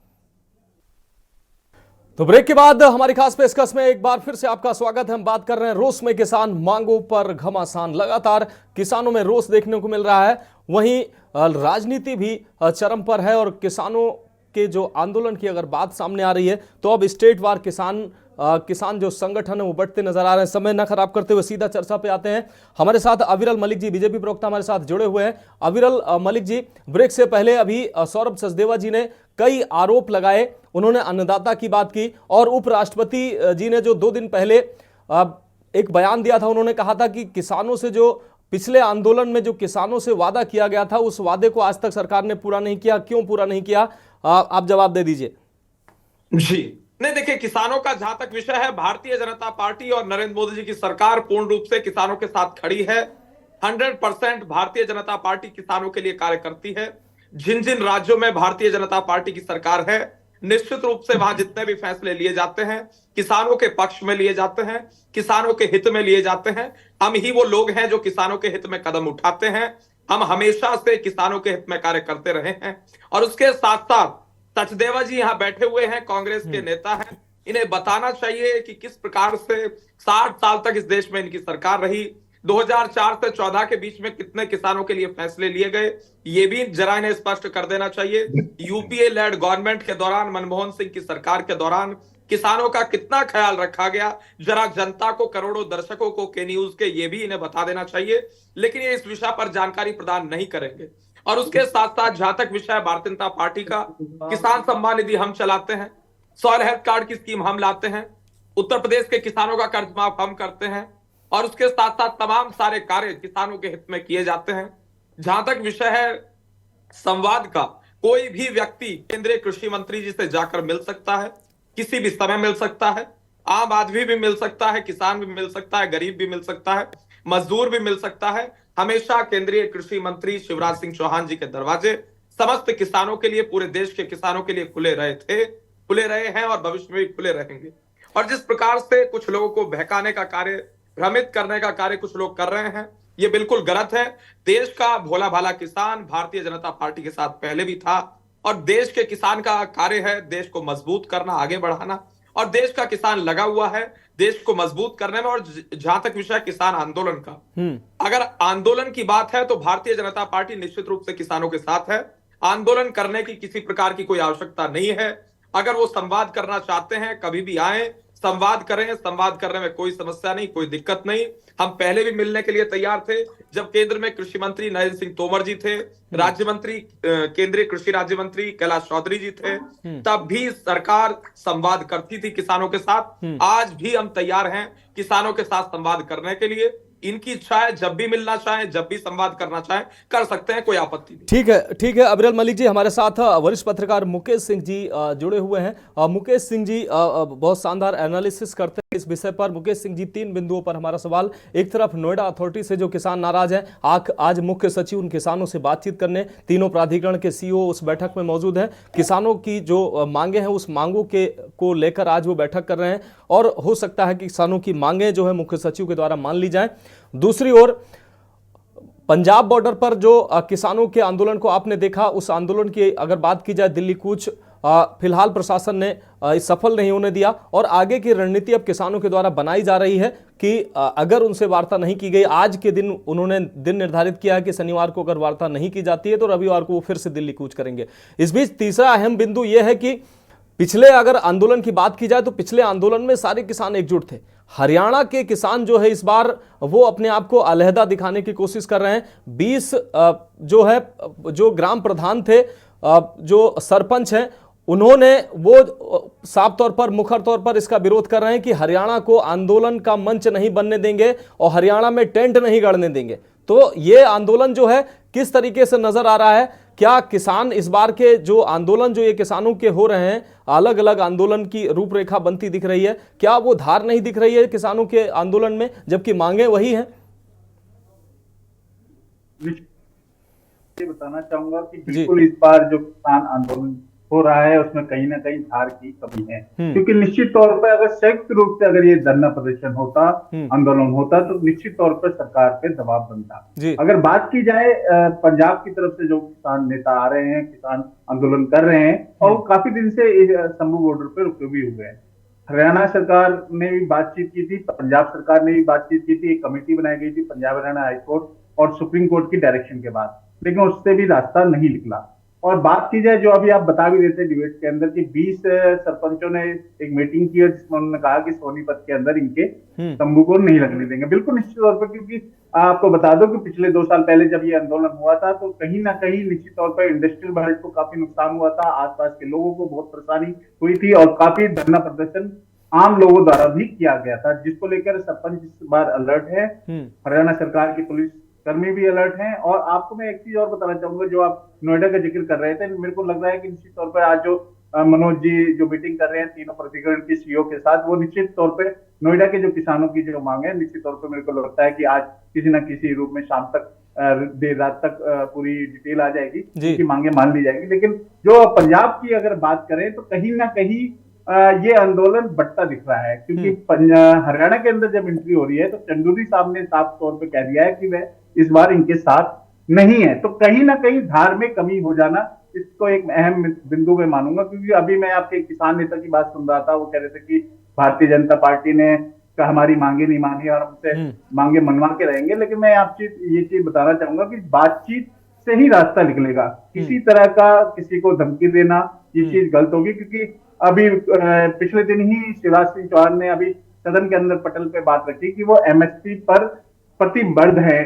तो ब्रेक के बाद हमारी खास पेशकश में एक बार फिर से आपका स्वागत है। हम बात कर रहे हैं रोष में किसान, मांगों पर घमासान। लगातार किसानों में रोष देखने को मिल रहा है, वहीं राजनीति भी चरम पर है और किसानों के जो आंदोलन की अगर बात सामने आ रही है तो अब स्टेट वार किसान जो संगठन है वो बढ़ते नजर आ रहे हैं। समय न खराब करते हुए सीधा चर्चा पे आते हैं। हमारे साथ अविरल मलिक जी, बीजेपी प्रवक्ता, हमारे साथ जुड़े हुए हैं। अविरल मलिक जी, ब्रेक से पहले अभी सौरभ सचदेवा जी ने कई आरोप लगाए, उन्होंने अन्नदाता की बात की और उपराष्ट्रपति जी ने जो 2 दिन पहले एक बयान दिया था, उन्होंने कहा था कि किसानों से जो पिछले आंदोलन में जो किसानों से वादा किया गया था उस वादे को आज तक सरकार ने पूरा नहीं किया। क्यों पूरा नहीं किया, आप जवाब दे दीजिए। जी नहीं, देखिए, किसानों का जहां तक विषय है, भारतीय जनता पार्टी और नरेंद्र मोदी जी की सरकार पूर्ण रूप से किसानों के साथ खड़ी है। 100% भारतीय जनता पार्टी किसानों के लिए कार्य करती है। जिन जिन राज्यों में भारतीय जनता पार्टी की सरकार है, निश्चित रूप से वहां जितने भी फैसले लिए जाते हैं किसानों के पक्ष में लिए जाते हैं, किसानों के हित में लिए जाते हैं। हम ही वो लोग हैं जो किसानों के हित में कदम उठाते हैं। हम हमेशा से किसानों के हित में कार्य करते रहे हैं। और उसके साथ साथ सचदेवा जी यहाँ बैठे हुए हैं, कांग्रेस के नेता हैं, इन्हें बताना चाहिए कि किस प्रकार से 60 साल तक इस देश में इनकी सरकार रही। 2004 से 14 के बीच में कितने किसानों के लिए फैसले लिए गए, ये भी जरा इन्हें स्पष्ट कर देना चाहिए। यूपीए लेड गवर्नमेंट के दौरान, मनमोहन सिंह की सरकार के दौरान किसानों का कितना ख्याल रखा गया, जरा जनता को, करोड़ों दर्शकों को के न्यूज के ये भी इन्हें बता देना चाहिए। लेकिन ये इस विषय पर जानकारी प्रदान नहीं करेंगे। और उसके साथ साथ जहां तक विषय भारतीय जनता पार्टी का, किसान सम्मान निधि हम चलाते हैं, सॉइल हेल्थ कार्ड की स्कीम हम लाते हैं, उत्तर प्रदेश के किसानों का कर्ज माफ हम करते हैं, और उसके साथ साथ तमाम सारे कार्य किसानों के हित में किए जाते हैं। जहां तक विषय है संवाद का, कोई भी व्यक्ति केंद्रीय कृषि मंत्री जी से जाकर मिल सकता है, किसी भी समय मिल सकता है। आम आदमी भी मिल सकता है, किसान भी मिल सकता है, गरीब भी मिल सकता है, मजदूर भी मिल सकता है। हमेशा केंद्रीय कृषि मंत्री शिवराज सिंह चौहान जी के दरवाजे समस्त किसानों के लिए, पूरे देश के किसानों के लिए खुले रहे थे, खुले रहे हैं और भविष्य में भी खुले रहेंगे। और जिस प्रकार से कुछ लोगों को बहकाने का कार्य, भ्रमित करने का कार्य कुछ लोग कर रहे हैं, ये बिल्कुल गलत है। देश का भोला भाला किसान भारतीय जनता पार्टी के साथ पहले भी था, और देश के किसान का कार्य है देश को मजबूत करना, आगे बढ़ाना, और देश का किसान लगा हुआ है देश को मजबूत करने में। और जहां तक विषय किसान आंदोलन का, अगर आंदोलन की बात है तो भारतीय जनता पार्टी निश्चित रूप से किसानों के साथ है। आंदोलन करने की किसी प्रकार की कोई आवश्यकता नहीं है। अगर वो संवाद करना चाहते हैं, कभी भी आए, संवाद करें, संवाद करने में कोई समस्या नहीं, कोई दिक्कत नहीं। हम पहले भी मिलने के लिए तैयार थे, जब केंद्र में कृषि मंत्री नरेंद्र सिंह तोमर जी थे, राज्य मंत्री, केंद्रीय कृषि राज्य मंत्री कैलाश चौधरी जी थे, तब भी सरकार संवाद करती थी किसानों के साथ। आज भी हम तैयार हैं किसानों के साथ संवाद करने के लिए। इनकी इच्छा है, जब भी मिलना चाहें, जब भी संवाद करना चाहें, कर सकते हैं, कोई आपत्ति नहीं। ठीक है अबरेल मलिक जी, हमारे साथ वरिष्ठ पत्रकार मुकेश सिंह जी जुड़े हुए हैं। मुकेश सिंह जी बहुत शानदार एनालिसिस करते हैं इस विषय पर। मुकेश सिंह जी, 3 बिंदुओं पर हमारा सवाल। एक तरफ नोएडा अथॉरिटी से जो किसान नाराज हैं, आज मुख्य सचिव उन किसानों से बातचीत करने, तीनों प्राधिकरण के सीईओ उस बैठक में मौजूद हैं। किसानों की जो मांगे हैं उस मांगों को लेकर आज वो बैठक कर रहे हैं और हो सकता है कि किसानों की मांगे जो है मुख्य सचिव के द्वारा मान ली जाए। दूसरी ओर पंजाब बॉर्डर पर जो किसानों के आंदोलन को आपने देखा, उस आंदोलन की अगर बात की जाए, दिल्ली कूच फिलहाल प्रशासन ने सफल नहीं होने दिया और आगे की रणनीति अब किसानों के द्वारा बनाई जा रही है कि अगर उनसे वार्ता नहीं की गई, आज के दिन उन्होंने दिन निर्धारित किया है कि शनिवार को अगर वार्ता नहीं की जाती है तो रविवार को वो फिर से दिल्ली कूच करेंगे। इस बीच तीसरा अहम बिंदु यह है कि पिछले अगर आंदोलन की बात की जाए तो पिछले आंदोलन में सारे किसान एकजुट थे। हरियाणा के किसान जो है इस बार वो अपने आप को अलहदा दिखाने की कोशिश कर रहे हैं। 20 जो ग्राम प्रधान थे, जो सरपंच हैं, उन्होंने वो साफ तौर पर मुखर तौर पर इसका विरोध कर रहे हैं कि हरियाणा को आंदोलन का मंच नहीं बनने देंगे और हरियाणा में टेंट नहीं गड़ने देंगे। तो ये आंदोलन जो है किस तरीके से नजर आ रहा है? क्या किसान इस बार के जो आंदोलन जो ये किसानों के हो रहे हैं, अलग अलग आंदोलन की रूपरेखा बनती दिख रही है, क्या वो धार नहीं दिख रही है किसानों के आंदोलन में, जबकि मांगे वही हैं? बताना चाहूंगा कि बिल्कुल इस बार जो किसान आंदोलन हो रहा है उसमें कहीं ना कहीं धार की कमी है, क्योंकि निश्चित तौर पर अगर संयुक्त रूप से अगर ये धरना प्रदर्शन होता, आंदोलन होता, तो निश्चित तौर पर सरकार पे दबाव बनता। अगर बात की जाए पंजाब की तरफ से जो किसान नेता आ रहे हैं, किसान आंदोलन कर रहे हैं और वो काफी दिन से शंभू बॉर्डर पे रुके भी हुए हैं। हरियाणा सरकार ने भी बातचीत की थी, पंजाब सरकार ने भी बातचीत की थी, एक कमेटी बनाई गई थी पंजाब हरियाणा हाईकोर्ट और सुप्रीम कोर्ट की डायरेक्शन के बाद, लेकिन उससे भी रास्ता नहीं निकला। और बात की जाए जो अभी आप बता भी देते डिबेट के अंदर कि 20 सरपंचों ने एक मीटिंग की है जिसमें उन्होंने कहा कि सोनीपत के अंदर इनके तंबू को नहीं लगने देंगे। बिल्कुल निश्चित तौर पर, क्योंकि आपको बता दो कि पिछले 2 साल पहले जब ये आंदोलन हुआ था तो कहीं ना कहीं निश्चित तौर पर इंडस्ट्रियल बेल्ट को काफी नुकसान हुआ था, आसपास के लोगों को बहुत परेशानी हुई थी और काफी धरना प्रदर्शन आम लोगों द्वारा भी किया गया था, जिसको लेकर सरपंच इस बार अलर्ट है, हरियाणा सरकार की पुलिस कर्मी भी अलर्ट हैं। और आपको मैं एक चीज और बताना चाहूंगा, जो आप नोएडा का जिक्र कर रहे थे, मेरे को लग रहा है कि निश्चित तौर पर आज जो मनोज जी जो मीटिंग कर रहे हैं तीनों प्राधिकरण के सीईओ के साथ, वो निश्चित तौर पे नोएडा के जो किसानों की जो मांग है, निश्चित तौर पर मेरे को लगता है कि आज किसी न किसी रूप में शाम तक देर रात तक पूरी डिटेल आ जाएगी, उनकी मांगे मान ली जाएगी। लेकिन जो पंजाब की अगर बात करें तो कहीं ना कहीं ये आंदोलन बढ़ता दिख रहा है, क्योंकि हरियाणा के अंदर जब एंट्री हो रही है तो चंदूरी साहब ने साफ तौर पे कह दिया है कि वह इस बार इनके साथ नहीं है। तो कहीं ना कहीं धार में कमी हो जाना, इसको एक अहम बिंदु में मानूंगा, क्योंकि अभी मैं आपके किसान नेता की बात सुन रहा था, वो कह रहे थे कि भारतीय जनता पार्टी ने हमारी मांगे नहीं मानी और हमसे मांगे मनवा के रहेंगे। लेकिन मैं आपसे ये चीज बताना चाहूंगा कि बातचीत से ही रास्ता निकलेगा। किसी तरह का किसी को धमकी देना, ये चीज गलत होगी, क्योंकि अभी पिछले दिन ही शिवराज सिंह चौहान ने अभी सदन के अंदर पटल पे बात रखी कि वो एमएसपी पर प्रतिबद्ध है,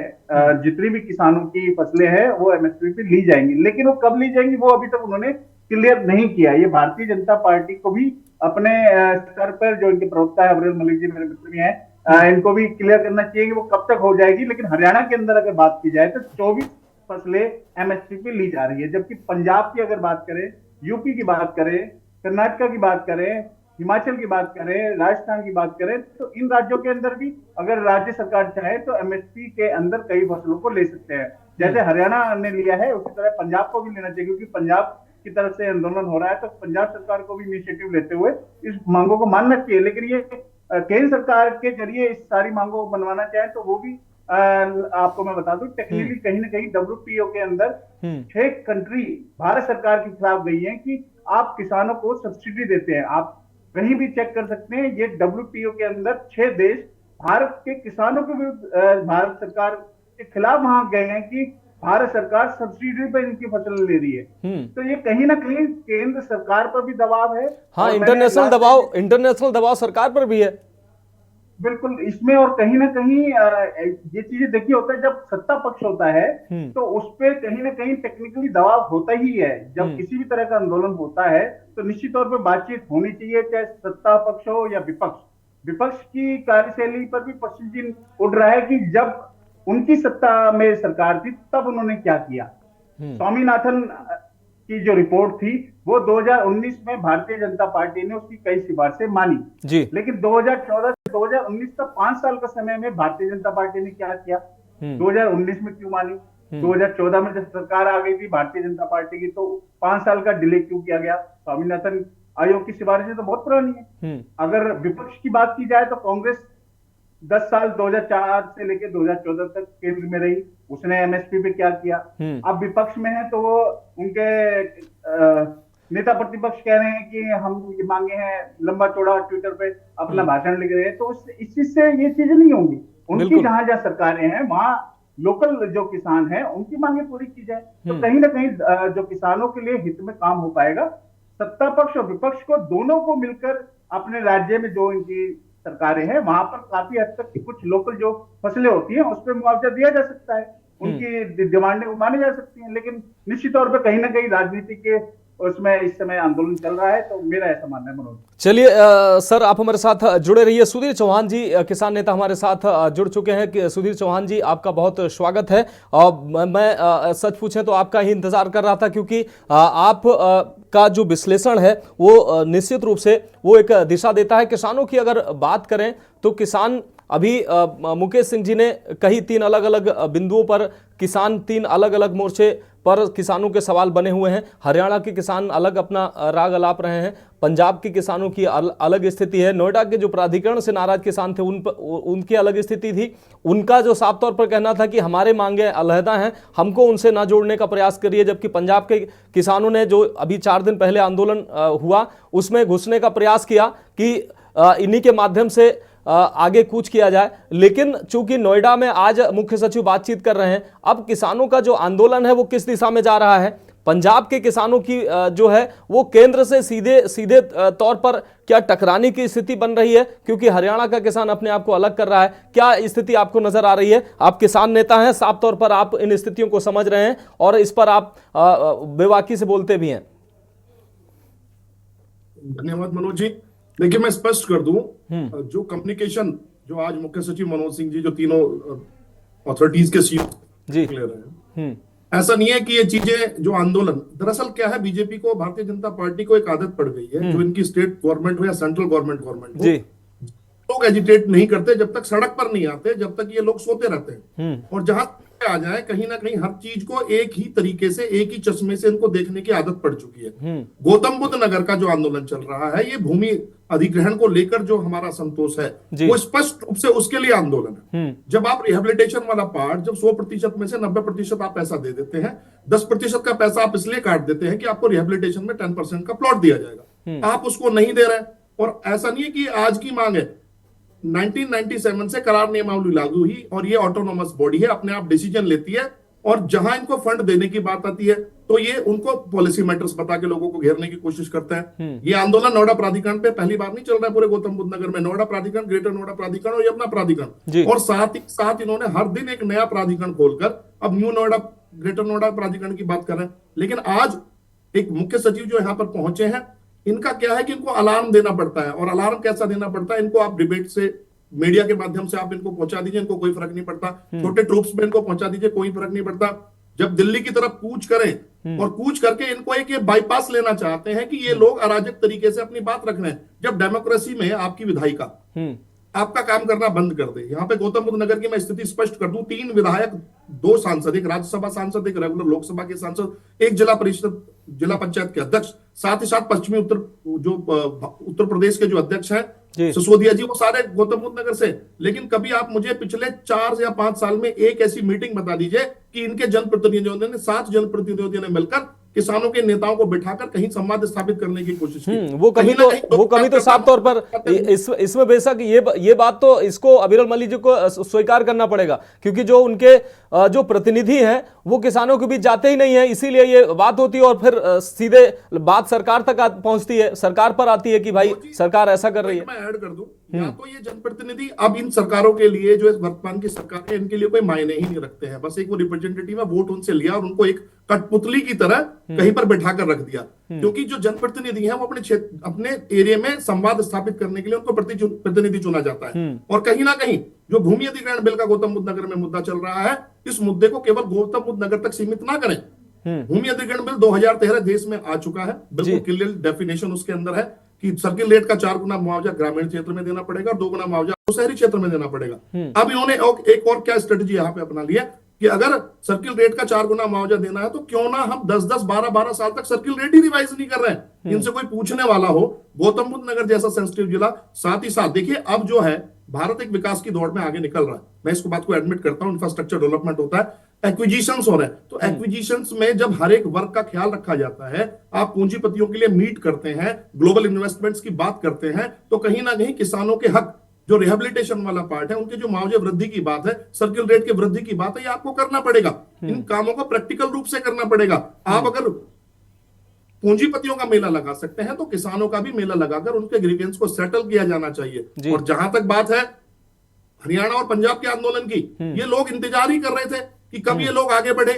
जितनी भी किसानों की फसलें हैं वो एमएसपी पे ली जाएंगी, लेकिन वो कब ली जाएंगी वो अभी तक उन्होंने क्लियर नहीं किया। ये भारतीय जनता पार्टी को भी अपने स्तर पर, जो इनके प्रवक्ता है अबरेल मलिक जी मेरे मित्र भी हैं, इनको भी क्लियर करना चाहिए कि वो कब तक हो जाएगी। लेकिन हरियाणा के अंदर अगर बात की जाए तो 24 फसलें एमएसपी पे ली जा रही है, जबकि पंजाब की अगर बात करें, यूपी की बात करें, कर्नाटक की बात करें, हिमाचल की बात करें, राजस्थान की बात करें, तो इन राज्यों के अंदर भी अगर राज्य सरकार चाहे तो एमएसपी के अंदर कई फसलों को ले सकते हैं। जैसे हरियाणा ने लिया है उसी तरह पंजाब को भी लेना चाहिए, क्योंकि पंजाब की तरफ से आंदोलन हो रहा है तो पंजाब सरकार को भी इनिशिएटिव लेते हुए इस मांगों को मानना चाहिए। लेकिन ये केंद्र सरकार के जरिए इस सारी मांगों को बनवाना चाहे तो वो भी आपको मैं बता दूं, टेक्निकली कहीं ना कहीं WTO के अंदर 6 कंट्री भारत सरकार के खिलाफ गई है कि आप किसानों को सब्सिडी देते हैं। आप कहीं भी चेक कर सकते हैं, ये WTO के अंदर 6 देश भारत के किसानों के विरुद्ध भारत सरकार के खिलाफ वहां गए हैं कि भारत सरकार सब्सिडी पे इनकी फसल ले रही है। तो ये कहीं ना कहीं केंद्र सरकार पर भी दबाव है। हाँ, इंटरनेशनल दबाव सरकार पर भी है, बिल्कुल इसमें। और कहीं ना कहीं ये चीजें देखिए, होता है जब सत्ता पक्ष होता है तो उस पर कहीं ना कहीं टेक्निकली दबाव होता ही है। जब किसी भी तरह का आंदोलन होता है तो निश्चित तौर पर बातचीत होनी चाहिए, चाहे सत्ता पक्ष हो या विपक्ष। विपक्ष की कार्यशैली पर भी प्रश्न चिन्ह उठ रहा है कि जब उनकी सत्ता में सरकार थी तब उन्होंने क्या किया। स्वामीनाथन की जो रिपोर्ट थी वो 2019 में भारतीय जनता पार्टी ने उसकी कई सिफारिशें मानी जी, लेकिन 2014 से 2019 तक 5 साल का समय में भारतीय जनता पार्टी ने क्या किया। 2019 में क्यों मानी, 2014 में जब सरकार आ गई थी भारतीय जनता पार्टी की तो 5 साल का डिले क्यों किया गया। स्वामीनाथन आयोग की सिफारिशें तो बहुत पुरानी है। अगर विपक्ष की बात की जाए तो कांग्रेस 10 साल 2004 से लेकर 2014 तक केंद्र में रही, उसने एमएसपी पे क्या किया। अब विपक्ष में है तो वो उनके नेता प्रतिपक्ष कह रहे हैं कि हम ये मांगे हैं, लंबा चौड़ा ट्विटर पे अपना भाषण लिख रहे हैं, तो इस चीज से ये चीजें नहीं होंगी। उनकी जहां जहां सरकारें हैं वहां लोकल जो किसान है उनकी मांगे पूरी की जाए तो कहीं ना कहीं जो किसानों के लिए हित में काम हो पाएगा। सत्ता पक्ष और विपक्ष को दोनों को मिलकर अपने राज्य में जो इनकी सरकारें हैं वहां पर काफी हद तक कुछ लोकल जो फसलें होती हैं उस पर मुआवजा दिया जा सकता है, उनकी डिमांडें मानी जा सकती हैं। लेकिन निश्चित तौर पर कहीं ना कहीं राजनीति के उसमें इस समय आंदोलन चल रहा है, तो मेरा ऐसा मानना है। मनोज चलिए सर आप हमारे साथ जुड़े रहिए। सुधीर चौहान जी किसान नेता हमारे साथ जुड़ चुके हैं कि सुधीर चौहान जी आपका बहुत स्वागत है। और मैं सच पूछें तो आपका ही इंतजार कर रहा था क्योंकि आप का जो विश्लेषण है वो निश्चित रूप से वो एक दिशा देता है। किसानों की अगर बात करें तो किसान अभी मुकेश सिंह जी ने कही 3 अलग अलग बिंदुओं पर किसान 3 अलग अलग मोर्चे पर किसानों के सवाल बने हुए हैं। हरियाणा के किसान अलग अपना राग अलाप रहे हैं, पंजाब के किसानों की अलग स्थिति है, नोएडा के जो प्राधिकरण से नाराज किसान थे उनकी अलग स्थिति थी। उनका जो साफ तौर पर कहना था कि हमारे मांगे अलहदा हैं, हमको उनसे ना जोड़ने का प्रयास करिए। जबकि पंजाब के किसानों ने जो अभी 4 दिन पहले आंदोलन हुआ उसमें घुसने का प्रयास किया कि इन्हीं के माध्यम से आगे कूच किया जाए। लेकिन चूंकि नोएडा में आज मुख्य सचिव बातचीत कर रहे हैं, अब किसानों का जो आंदोलन है वो किस दिशा में जा रहा है। पंजाब के किसानों की जो है वो केंद्र से सीधे तौर पर क्या टकराने की स्थिति बन रही है क्योंकि हरियाणा का किसान अपने आप को अलग कर रहा है। क्या स्थिति आपको नजर आ रही है? आप किसान नेता हैं, साफ तौर पर आप इन स्थितियों को समझ रहे हैं और इस पर आप बेबाकी से बोलते भी हैं। धन्यवाद मनोज जी। देखिए मैं स्पष्ट कर दूं, जो कम्युनिकेशन जो आज मुख्य सचिव मनोज सिंह जी जो तीनों अथॉरिटीज के सीईओ ले रहे हैं, ऐसा नहीं है कि ये चीजें जो आंदोलन, दरअसल क्या है, बीजेपी को, भारतीय जनता पार्टी को एक आदत पड़ गई है, जो इनकी स्टेट गवर्नमेंट हो या सेंट्रल गवर्नमेंट हो, लोग एजिटेट नहीं करते जब तक सड़क पर नहीं आते, जब तक ये लोग सोते रहते हैं। और जहां आ जाए कहीं ना कहीं हर चीज को एक ही तरीके से, एक ही चश्मे से इनको देखने की आदत पड़ चुकी है। गौतम बुद्ध नगर का जो आंदोलन चल रहा है, ये भूमि अधिग्रहण को लेकर जो हमारा संतोष है वो स्पष्ट रूप से उसके लिए आंदोलन है। जब आप रिहेबिलिटेशन वाला पार्ट, जब 100% में से 90% आप पैसा दे देते हैं, 10% का पैसा आप इसलिए काट देते हैं कि आपको रिहेबिलिटेशन में 10% का प्लॉट दिया जाएगा, आप उसको नहीं दे रहे। और ऐसा नहीं है कि आज की मांग है, 1997 से करार नियमावली लागू हुई और ये ऑटोनोमस बॉडी है, अपने आप डिसीजन लेती है। और जहां इनको फंड देने की बात आती है तो ये उनको पॉलिसी मैटर्स बता के लोगों को घेरने की कोशिश करते हैं। ये आंदोलन नोएडा प्राधिकरण पे पहली बार नहीं चल रहा है, पूरे गौतम बुद्ध नगर में नोएडा प्राधिकरण, ग्रेटर नोएडा प्राधिकरण और ये अपना प्राधिकरण, और साथ ही साथ इन्होंने हर दिन एक नया प्राधिकरण खोलकर अब न्यू नोएडा, ग्रेटर नोएडा प्राधिकरण की बात कर रहे हैं। लेकिन आज एक मुख्य सचिव जो यहाँ पर पहुंचे हैं, इनका क्या है कि इनको अलार्म देना पड़ता है। और अलार्म कैसा देना पड़ता है, इनको आप डिबेट से, मीडिया के माध्यम से आप इनको पहुंचा दीजिए, इनको कोई फर्क नहीं पड़ता। छोटे ट्रूप्स में इनको पहुंचा दीजिए, कोई फर्क नहीं पड़ता। जब दिल्ली की तरफ कूच करें और कूच करके इनको एक ये बाईपास लेना चाहते हैं कि ये लोग अराजक तरीके से अपनी बात रख रहे हैं, जब डेमोक्रेसी में आपकी विधायिका आपका काम करना बंद कर दे। यहाँ पे गौतम बुद्ध नगर की मैं स्थिति स्पष्ट कर दूं, 3 विधायक, 2 सांसद, एक राज्यसभा सांसद, एक रेगुलर लोकसभा के सांसद, एक जिला परिषद, जिला पंचायत के अध्यक्ष, साथ ही साथ पश्चिमी उत्तर प्रदेश के जो अध्यक्ष हैं सिसोदिया जी, वो सारे गौतम बुद्ध नगर से। लेकिन कभी आप मुझे पिछले 4 या 5 साल में एक ऐसी मीटिंग बता दीजिए कि इनके जनप्रतिनिधियों ने, 7 जनप्रतिनिधियों ने मिलकर किसानों के नेताओं को बिठाकर कहीं संवाद स्थापित करने की कोशिश की। वो कमी तो साफ तौर पर इसमें बेशक ये बात तो इसको अविरल मलिक जी को स्वीकार करना पड़ेगा, क्योंकि जो उनके जो प्रतिनिधि हैं वो किसानों के बीच जाते ही नहीं है, इसीलिए ये बात होती है और फिर सीधे बात सरकार तक पहुंचती है, सरकार पर आती है कि भाई सरकार ऐसा कर रही है। मैं ऐड कर दूं, या तो ये जनप्रतिनिधि अब इन सरकारों के लिए, जो वर्तमान की सरकार है, इनके लिए कोई मायने ही नहीं रखते हैं। बस एक वो रिप्रेजेंटेटिव है, वोट उनसे लिया और उनको एक कठपुतली की तरह कहीं पर बैठा कर रख दिया। क्योंकि जो जनप्रतिनिधि है वो अपने क्षेत्र, अपने एरिया में संवाद स्थापित करने के लिए उनको प्रतिनिधि चुना जाता है। और कहीं ना कहीं जो भूमि अधिग्रहण बिल का गौतम बुद्ध नगर में मुद्दा चल रहा है, इस मुद्दे को केवल गौतम बुद्ध नगर तक सीमित ना करें। भूमि अधिग्रहण बिल 2013 देश में आ चुका है, बिल्कुल क्लियर डेफिनेशन उसके अंदर है कि सर्किल रेट का 4 गुना मुआवजा ग्रामीण क्षेत्र में देना पड़ेगा और 2 गुना मुआवजा शहरी क्षेत्र में देना पड़ेगा। अब इन्होंने एक और क्या स्ट्रेटेजी यहाँ पे अपना लिया कि अगर सर्किल रेट का 4 गुना मुआवजा देना है तो क्यों ना हम 10-10, 12-12 साल तक सर्किल रेट ही रिवाइज नहीं कर रहे हैं। इनसे कोई पूछने वाला हो, गौतम बुद्ध नगर जैसा सेंसिटिव जिला, साथ ही साथ देखिए अब जो है भारत एक विकास की दौड़ में आगे निकल रहा है। मैं इसको बात को एडमिट करता हूं, इंफ्रास्ट्रक्चर डेवलपमेंट होता है, एक्विजिशंस हो रहे हैं, तो एक्विजिशंस में जब हर एक वर्ग का ख्याल रखा जाता है, आप पूंजीपतियों के लिए मीट करते हैं, ग्लोबल इन्वेस्टमेंट्स की बात करते हैं, तो कहीं ना कहीं किसानों के हक, जो रिहेबिलिटेशन वाला पार्ट है, उनके जो मुआवजे वृद्धि की बात है, सर्किल रेट के वृद्धि की बात है, ये आपको करना पड़ेगा। इन कामों को प्रैक्टिकल रूप से करना पड़ेगा। आप अगर पूंजीपतियों का मेला लगा सकते हैं तो किसानों का भी मेला लगाकर उनके ग्रीवेंस को सेटल किया जाना चाहिए। और जहां तक बात है हरियाणा और पंजाब के आंदोलन की, ये लोग इंतजार ही कर रहे थे कि कब ये लोग आगे बढ़े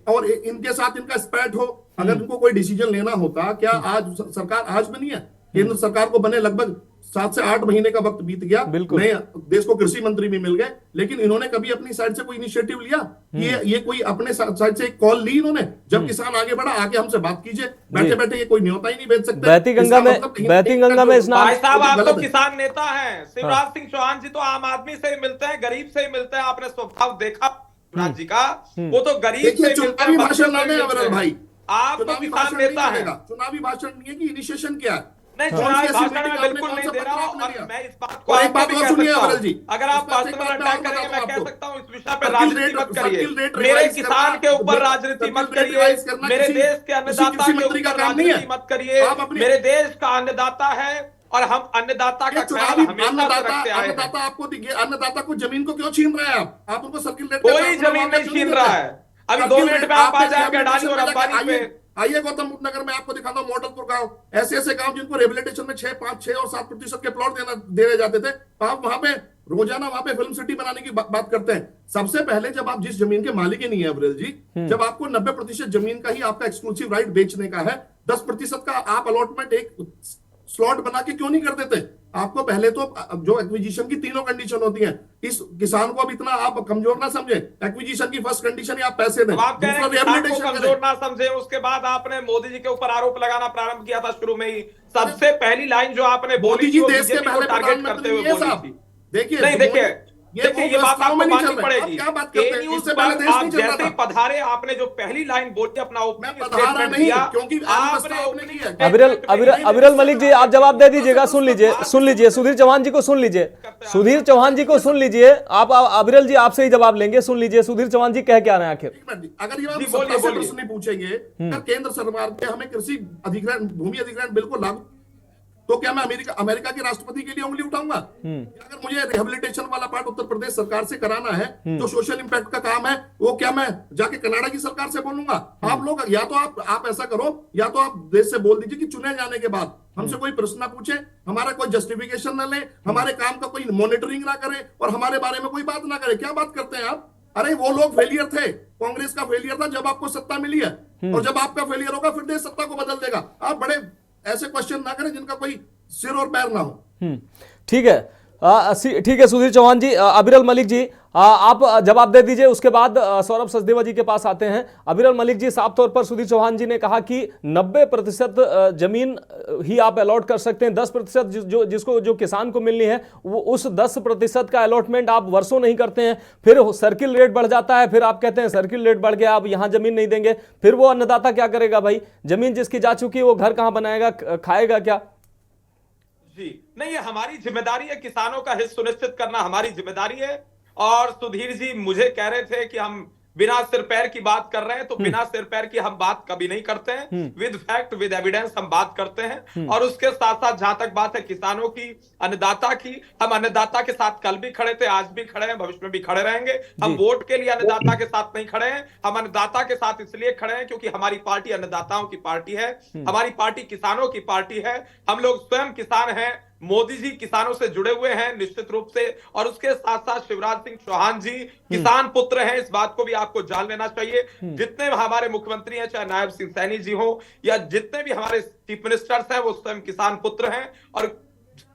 और इनके साथ इनका स्पैट हो। अगर इनको कोई डिसीजन लेना होता, क्या आज सरकार आज बनी है, केंद्र सरकार को बने लगभग 7 से 8 महीने का वक्त बीत गया, नए देश को कृषि मंत्री भी मिल गए, लेकिन इन्होंने कभी अपनी साइड से कोई इनिशिएटिव लिया? ये कोई अपने साइड से कॉल ली इन्होंने? जब किसान आगे बढ़ा, आके हमसे बात कीजिए, बैठे बैठे ये कोई न्योता ही नहीं भेज सकते। बहती गंगा में स्नान। भाई साहब, आप तो किसान नेता हैं। शिवराज सिंह चौहान जी तो आम आदमी से ही मिलते हैं, गरीब से ही मिलते हैं। आपने स्वभाव देखा शिवराज जी का, वो तो गरीब से मिलते हैं। भाषण ना दें अविरल भाई, आप तो किसान नेता है। चुनावी भाषण नहीं है कि इनिशिएशन क्या है। नहीं, चुनावी भाषण में बिल्कुल नहीं दे रहा हूं। और मैं इस बात को एक बात और सुनिए अविरल जी, अगर आप पर्सनल अटैक करेंगे, मैं कह सकता हूं इस विषय पर राजनीति मत करिए, मेरे किसान के ऊपर राजनीति मत करिए, मेरे देश के अन्नदाता के ऊपर राजनीति मत करिए। मेरे देश का अन्नदाता है और हम अन्नदाता का ख्याल हमेशा रखते आए हैं। अन्नदाता को जमीन को क्यों छीन रहे हैं आप उनको सर्किल रेट? कोई जमीन नहीं छीन रहा है। अभी 2 मिनट में आप आ जाएंगे अडानी और अंबानी पे। आइए गौतम बुद्ध नगर में आपको दिखाता हूँ मॉडलपुर गांव, ऐसे ऐसे गांव जिनको रिहेबिलिटेशन में 6, 5, 6 और 7% के प्लॉट देने जाते थे। आप वहां पे रोजाना वहां पे फिल्म सिटी बनाने की बात करते हैं। सबसे पहले जब आप जिस जमीन के मालिक ही नहीं है अविरल जी, जब आपको 90% जमीन का ही आपका एक्सक्लूसिव राइट बेचने का है, 10% का आप अलॉटमेंट एक स्लॉट बना के क्यों नहीं कर देते? आपको पहले तो जो एक्विजिशन की 3 कंडीशन होती हैं, इस किसान को अब इतना आप कमजोर ना समझे। एक्विजिशन की फर्स्ट कंडीशन आप पैसे दें, आप कह रहे हैं किसान को कमजोर ना समझे। उसके बाद आपने मोदी जी के ऊपर आरोप लगाना प्रारंभ किया था शुरू में ही। सबसे पहली लाइन जो आपने बोली जी, देश के पहले टारगेट करते हुए बोली थी, देखिए नहीं देखिए ये बात आपको माननी पड़ेगी। न्यूज़ पर आप जैसे ही पधारे, आपने जो पहली लाइन बोली अपना ओपनिंग स्टेटमेंट दिया, क्योंकि अविरल मलिक जी आप जवाब दे दीजिएगा। सुन लीजिए सुधीर चौहान जी को सुन लीजिए। आप अविरल जी आपसे ही जवाब लेंगे, सुन लीजिए सुधीर चौहान जी कह क्या रहे हैं आखिर। अगर ये प्रश्न पूछेंगे केंद्र सरकार के हमें कृषि अधिग्रहण, भूमि अधिग्रहण बिल्कुल लागू, तो क्या मैं अमेरिका के राष्ट्रपति के लिए उंगली उठाऊंगा? अगर मुझे रिहेबिलिटेशन वाला पार्ट उत्तर प्रदेश सरकार से कराना है, जो सोशल इंपैक्ट का काम है, वो क्या मैं जाके कनाडा की सरकार से बोलूंगा? आप लोग या तो आप ऐसा करो, या तो आप देश से बोल दीजिए कि चुने जाने के बाद हमसे कोई प्रश्न ना पूछे, हमारा कोई जस्टिफिकेशन ना ले, हमारे काम का कोई मॉनिटरिंग ना करे और हमारे बारे में कोई बात ना करे। क्या बात करते हैं आप? अरे वो लोग फेलियर थे, कांग्रेस का फेलियर था जब आपको सत्ता मिली है, और जब आपका फेलियर होगा फिर देश सत्ता को बदल देगा। आप बड़े ऐसे क्वेश्चन ना करें जिनका कोई सिर और पैर ना हो। ठीक है सुधीर चौहान जी। अविरल मलिक जी आप जवाब दे दीजिए, उसके बाद सौरभ सचदेवा जी के पास आते हैं। अविरल मलिक जी, साफ तौर पर सुधीर चौहान जी ने कहा कि 90% जमीन ही आप अलॉट कर सकते हैं, 10% जो किसान को मिलनी है वो उस 10% का अलॉटमेंट आप वर्षों नहीं करते हैं, फिर सर्किल रेट बढ़ जाता है, फिर आप कहते हैं सर्किल रेट बढ़ गया, आप यहां जमीन नहीं देंगे, फिर वो अन्नदाता क्या करेगा भाई? जमीन जिसकी जा चुकी है वो घर कहां बनाएगा, खाएगा क्या? जी नहीं, ये हमारी जिम्मेदारी है, किसानों का हित सुनिश्चित करना हमारी जिम्मेदारी है। और सुधीर जी मुझे कह रहे थे कि हम बिना सिर पैर की बात कर रहे हैं, तो बिना सिर पैर की हम बात कभी नहीं करते हैं। विद फैक्ट विद एविडेंस हम बात करते हैं। और उसके साथ साथ जहां तक बात है किसानों की, अन्नदाता की, हम अन्नदाता के साथ कल भी खड़े थे, आज भी खड़े हैं, भविष्य में भी खड़े रहेंगे। हम वोट के लिए अन्नदाता के साथ नहीं खड़े हैं, हम अन्नदाता के साथ इसलिए खड़े हैं क्योंकि हमारी पार्टी अन्नदाताओं की पार्टी है, हमारी पार्टी किसानों की पार्टी है। हम लोग स्वयं किसान हैं, मोदी जी किसानों से जुड़े हुए हैं निश्चित रूप से, और उसके साथ साथ शिवराज सिंह चौहान जी किसान पुत्र हैं, इस बात को भी आपको जान लेना चाहिए। जितने हमारे मुख्यमंत्री हैं, चाहे नायब सिंह सैनी जी हो या जितने भी हमारे चीफ मिनिस्टर्स हैं, वो स्वयं किसान पुत्र हैं और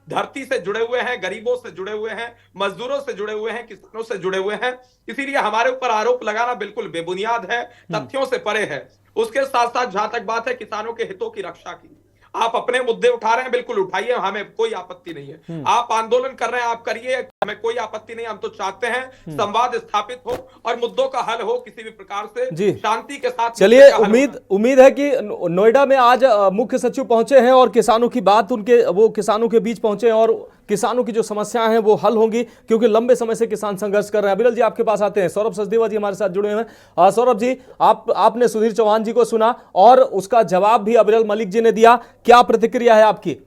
धरती से जुड़े हुए हैं, गरीबों से जुड़े हुए हैं, मजदूरों से जुड़े हुए हैं, किसानों से जुड़े हुए हैं। इसीलिए हमारे ऊपर आरोप लगाना बिल्कुल बेबुनियाद है, तथ्यों से परे है। उसके साथ साथ जहां तक बात है किसानों के हितों की रक्षा की, आप अपने मुद्दे उठा रहे हैं, बिल्कुल उठाइए, हमें कोई आपत्ति नहीं है। आप आंदोलन कर रहे हैं, आप करिए, हमें कोई आपत्ति नहीं। हम तो चाहते हैं संवाद स्थापित हो और मुद्दों का हल हो किसी भी प्रकार से शांति के साथ। चलिए, उम्मीद है कि नोएडा में आज मुख्य सचिव पहुंचे हैं और किसानों की बात वो किसानों के बीच पहुंचे हैं और किसानों की जो समस्याएं हैं वो हल होंगी, क्योंकि लंबे समय से किसान संघर्ष कर रहे हैं। अविरल जी आपके पास आते हैं, सौरभ सचदेवा जी हमारे साथ जुड़े हुए हैं। सौरभ जी, आपने सुधीर चौहान जी को सुना और उसका जवाब भी अविरल मलिक जी ने दिया, क्या प्रतिक्रिया है आपकी?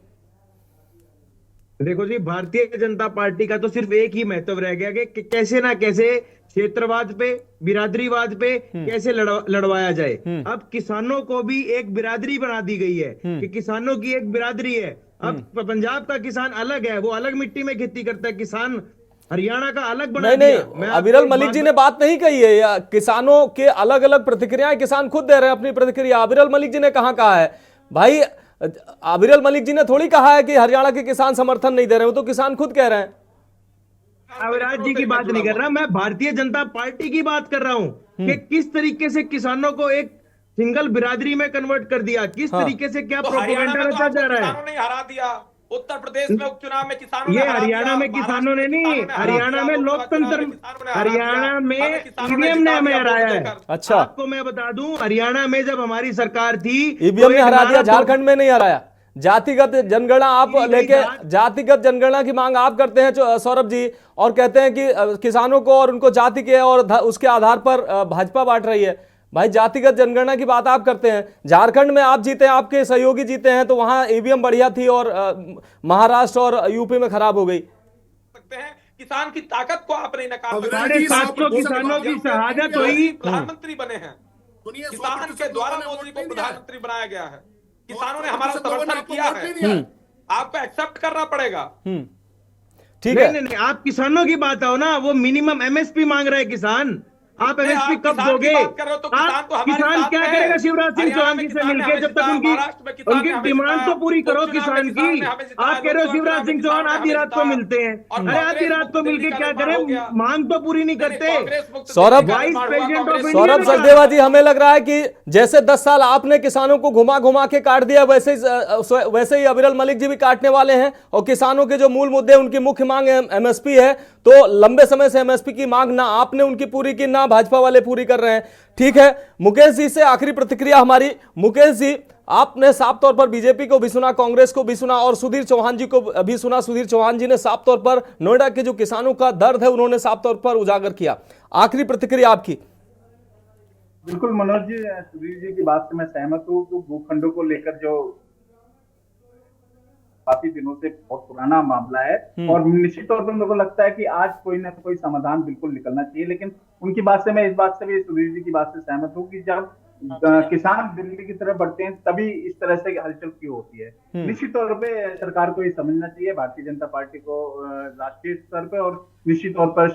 देखो जी, भारतीय जनता पार्टी का तो सिर्फ एक ही महत्व रह गया कि कैसे ना कैसे क्षेत्रवाद पे, बिरादरीवाद पे कैसे लड़वाया जाए। अब किसानों को भी एक बिरादरी बना दी गई है कि किसानों की एक बिरादरी है। अब पंजाब का किसान अलग है, वो अलग मिट्टी में खेती करता है, किसान हरियाणा का अलग बना दिया। नहीं, अविरल मलिक जी ने बात नहीं कही है, किसानों के अलग अलग प्रतिक्रियाएं किसान खुद दे रहे हैं अपनी प्रतिक्रिया। अविरल मलिक जी ने कहा है भाई? अविरल मलिक जी ने थोड़ी कहा है कि हरियाणा के किसान समर्थन नहीं दे रहे, वो तो किसान खुद कह रहे हैं। अविराज जी की बात नहीं कर रहा मैं, भारतीय जनता पार्टी की बात कर रहा हूं कि किस तरीके से किसानों को एक सिंगल बिरादरी में कन्वर्ट कर दिया, किस तरीके से क्या प्रोपेगेंडा रचा जा रहा है। किसानों ने हरा दिया उत्तर प्रदेश में उपचुनाव में, किसानों ये हरियाणा में किसानों ने नहीं, हरियाणा में लोकतंत्र, हरियाणा में ईवीएम ने हमें हराया है। अच्छा, आपको मैं बता दूं, हरियाणा में जब हमारी सरकार थी ईवीएम ने हरा दिया, झारखंड में नहीं हराया। जातिगत जनगणना आप लेके, जातिगत जनगणना की मांग आप करते हैं सौरभ जी, और कहते हैं कि किसानों को और उनको जाति के और उसके आधार पर भाजपा बांट रही है। भाई, जातिगत जनगणना की बात आप करते हैं, झारखंड में आप जीते, आपके सहयोगी जीते हैं, तो वहां ईवीएम बढ़िया थी और महाराष्ट्र और यूपी में खराब हो गई। सकते हैं किसान की ताकत को आप नहीं नकार सकते। 750 किसानों की शहादत हुई, प्रधानमंत्री बने हैं, किसान के द्वारा मोदी को प्रधानमंत्री बनाया गया है, किसानों ने हमारा समर्थन किया है, आपको एक्सेप्ट करना पड़ेगा। ठीक है, नहीं, आप किसानों की बात आओ ना, वो मिनिमम एमएसपी मांग रहे हैं किसान, आप एमएसपी कब दोगे? किसान क्या करेगा शिवराज सिंह चौहान जी से मिलकर, जब तक उनकी डिमांड तो पूरी करो किसान की। आप कह रहे हो शिवराज सिंह चौहान आधी रात को मिलते हैं, अरे आधी रात को मिलकर क्या करें, मांग तो पूरी नहीं करते। सौरभ सचदेवा जी, हमें लग रहा है कि जैसे 10 साल आपने किसानों को घुमा घुमा के काट दिया, वैसे ही अविरल मलिक जी भी काटने वाले हैं। और किसानों के जो मूल मुद्दे, उनकी मुख्य मांग एमएसपी है, तो लंबे समय से एमएसपी की मांग ना आपने उनकी पूरी की, ना भाजपा वाले पूरी कर रहे हैं। ठीक है, मुकेश जी से आखिरी प्रतिक्रिया हमारी। मुकेश जी, आपने साफ तौर पर बीजेपी को भी सुना, कांग्रेस को भी सुना और सुधीर चौहान जी को भी सुना। सुधीर चौहान जी ने साफ तौर पर नोएडा के जो किसानों का दर्द है उन्होंने साफ तौर पर उजागर किया। आखिरी प्रतिक्रिया आपकी। बिल्कुल मनोज जी, सुधीर जी की बात से मैं सहमत हूँ। तो भूखंडों को लेकर जो काफी दिनों से बहुत पुराना मामला है और निश्चित तौर पर मेरे को लगता है कि आज कोई ना कोई समाधान बिल्कुल निकलना चाहिए। लेकिन उनकी बात से मैं इस बात से भी, सुधीर जी की बात से सहमत हूँ कि जब किसान दिल्ली की तरफ बढ़ते हैं तभी इस तरह से हलचल क्यों होती है। निश्चित तौर पे सरकार को ये समझना चाहिए, भारतीय जनता पार्टी को राष्ट्रीय स्तर पे और निश्चित तौर पर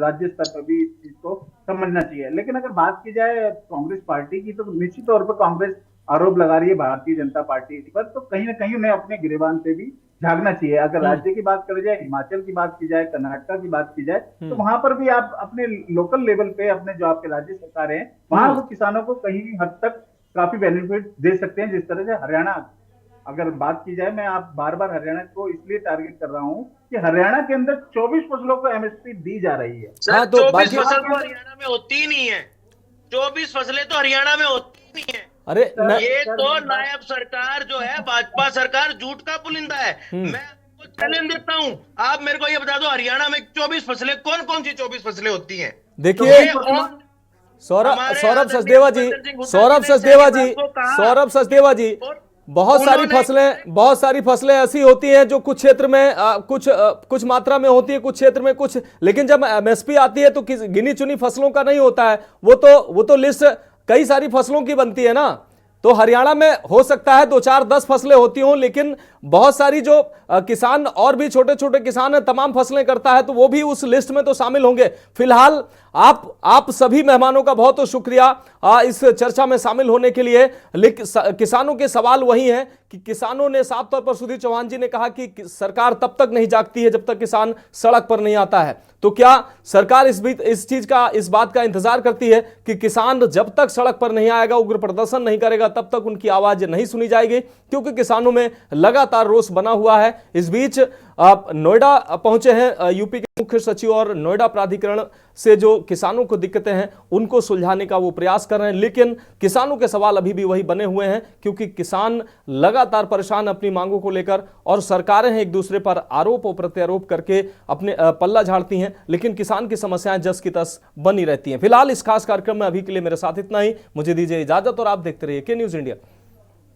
राज्य स्तर पर भी इस चीज को समझना चाहिए। लेकिन अगर बात की जाए कांग्रेस पार्टी की, तो निश्चित तौर पर कांग्रेस आरोप लगा रही है भारतीय जनता पार्टी पर, तो कहीं ना कहीं उन्हें अपने गिरेबान पे भी झांकना चाहिए। अगर राज्य की बात करी जाए, हिमाचल की बात की जाए, कर्नाटक की बात की जाए, तो वहां पर भी आप अपने लोकल लेवल पे, अपने जो आपके राज्य सरकारें हैं, वहां वो किसानों को कहीं हद तक काफी बेनिफिट दे सकते हैं। जिस तरह से हरियाणा, अगर बात की जाए, मैं आप बार बार हरियाणा को इसलिए टारगेट कर रहा हूँ कि हरियाणा के अंदर 24 फसलों को एमएसपी दी जा रही है। 24 फसल तो हरियाणा में होती ही नहीं है, 24 फसलें तो हरियाणा में होती ही नहीं है। अरे ये तो नायब सरकार जो है, भाजपा सरकार, झूठ का पुलिंदा है। मैं आपको चैलेंज देता हूं, आप मेरे को ये बता दो, हरियाणा में 24 फसलें कौन कौन सी 24 फसलें होती हैं? देखिए सौरभ सचदेवा जी, बहुत सारी फसलें ऐसी होती हैं जो कुछ क्षेत्र में कुछ मात्रा में होती है, कुछ क्षेत्र में कुछ, लेकिन जब एमएसपी आती है तो गिनी चुनी फसलों का नहीं होता है, वो तो लिस्ट कई सारी फसलों की बनती है ना। तो हरियाणा में हो सकता है 2, 4, 10 फसलें होती हों, लेकिन बहुत सारी जो किसान और भी छोटे छोटे किसान हैं, तमाम फसलें करता है, तो वो भी उस लिस्ट में तो शामिल होंगे। फिलहाल आप सभी मेहमानों का बहुत बहुत शुक्रिया इस चर्चा में शामिल होने के लिए। लेकिन किसानों के सवाल वही हैं कि किसानों ने साफ तौर पर, सुधीर चौहान जी ने कहा कि सरकार तब तक नहीं जागती है जब तक किसान सड़क पर नहीं आता है। तो क्या सरकार इस बात का इंतजार करती है कि किसान जब तक सड़क पर नहीं आएगा, उग्र प्रदर्शन नहीं करेगा, तब तक उनकी आवाज नहीं सुनी जाएगी? क्योंकि किसानों में लगातार रोष बना हुआ है। इस बीच नोएडा पहुंचे हैं यूपी के मुख्य सचिव और नोएडा प्राधिकरण से जो किसानों को दिक्कतें हैं उनको सुलझाने का वो प्रयास कर रहे हैं। लेकिन किसानों के सवाल अभी भी वही बने हुए हैं, क्योंकि किसान लगातार परेशान अपनी मांगों को लेकर, और सरकारें हैं एक दूसरे पर आरोप और प्रत्यारोप करके अपने पल्ला झाड़ती हैं, लेकिन किसान की समस्याएं जस की तस बनी रहती हैं। फिलहाल इस खास कार्यक्रम में अभी के लिए मेरे साथ इतना ही। मुझे दीजिए इजाजत और आप देखते रहिए के न्यूज इंडिया।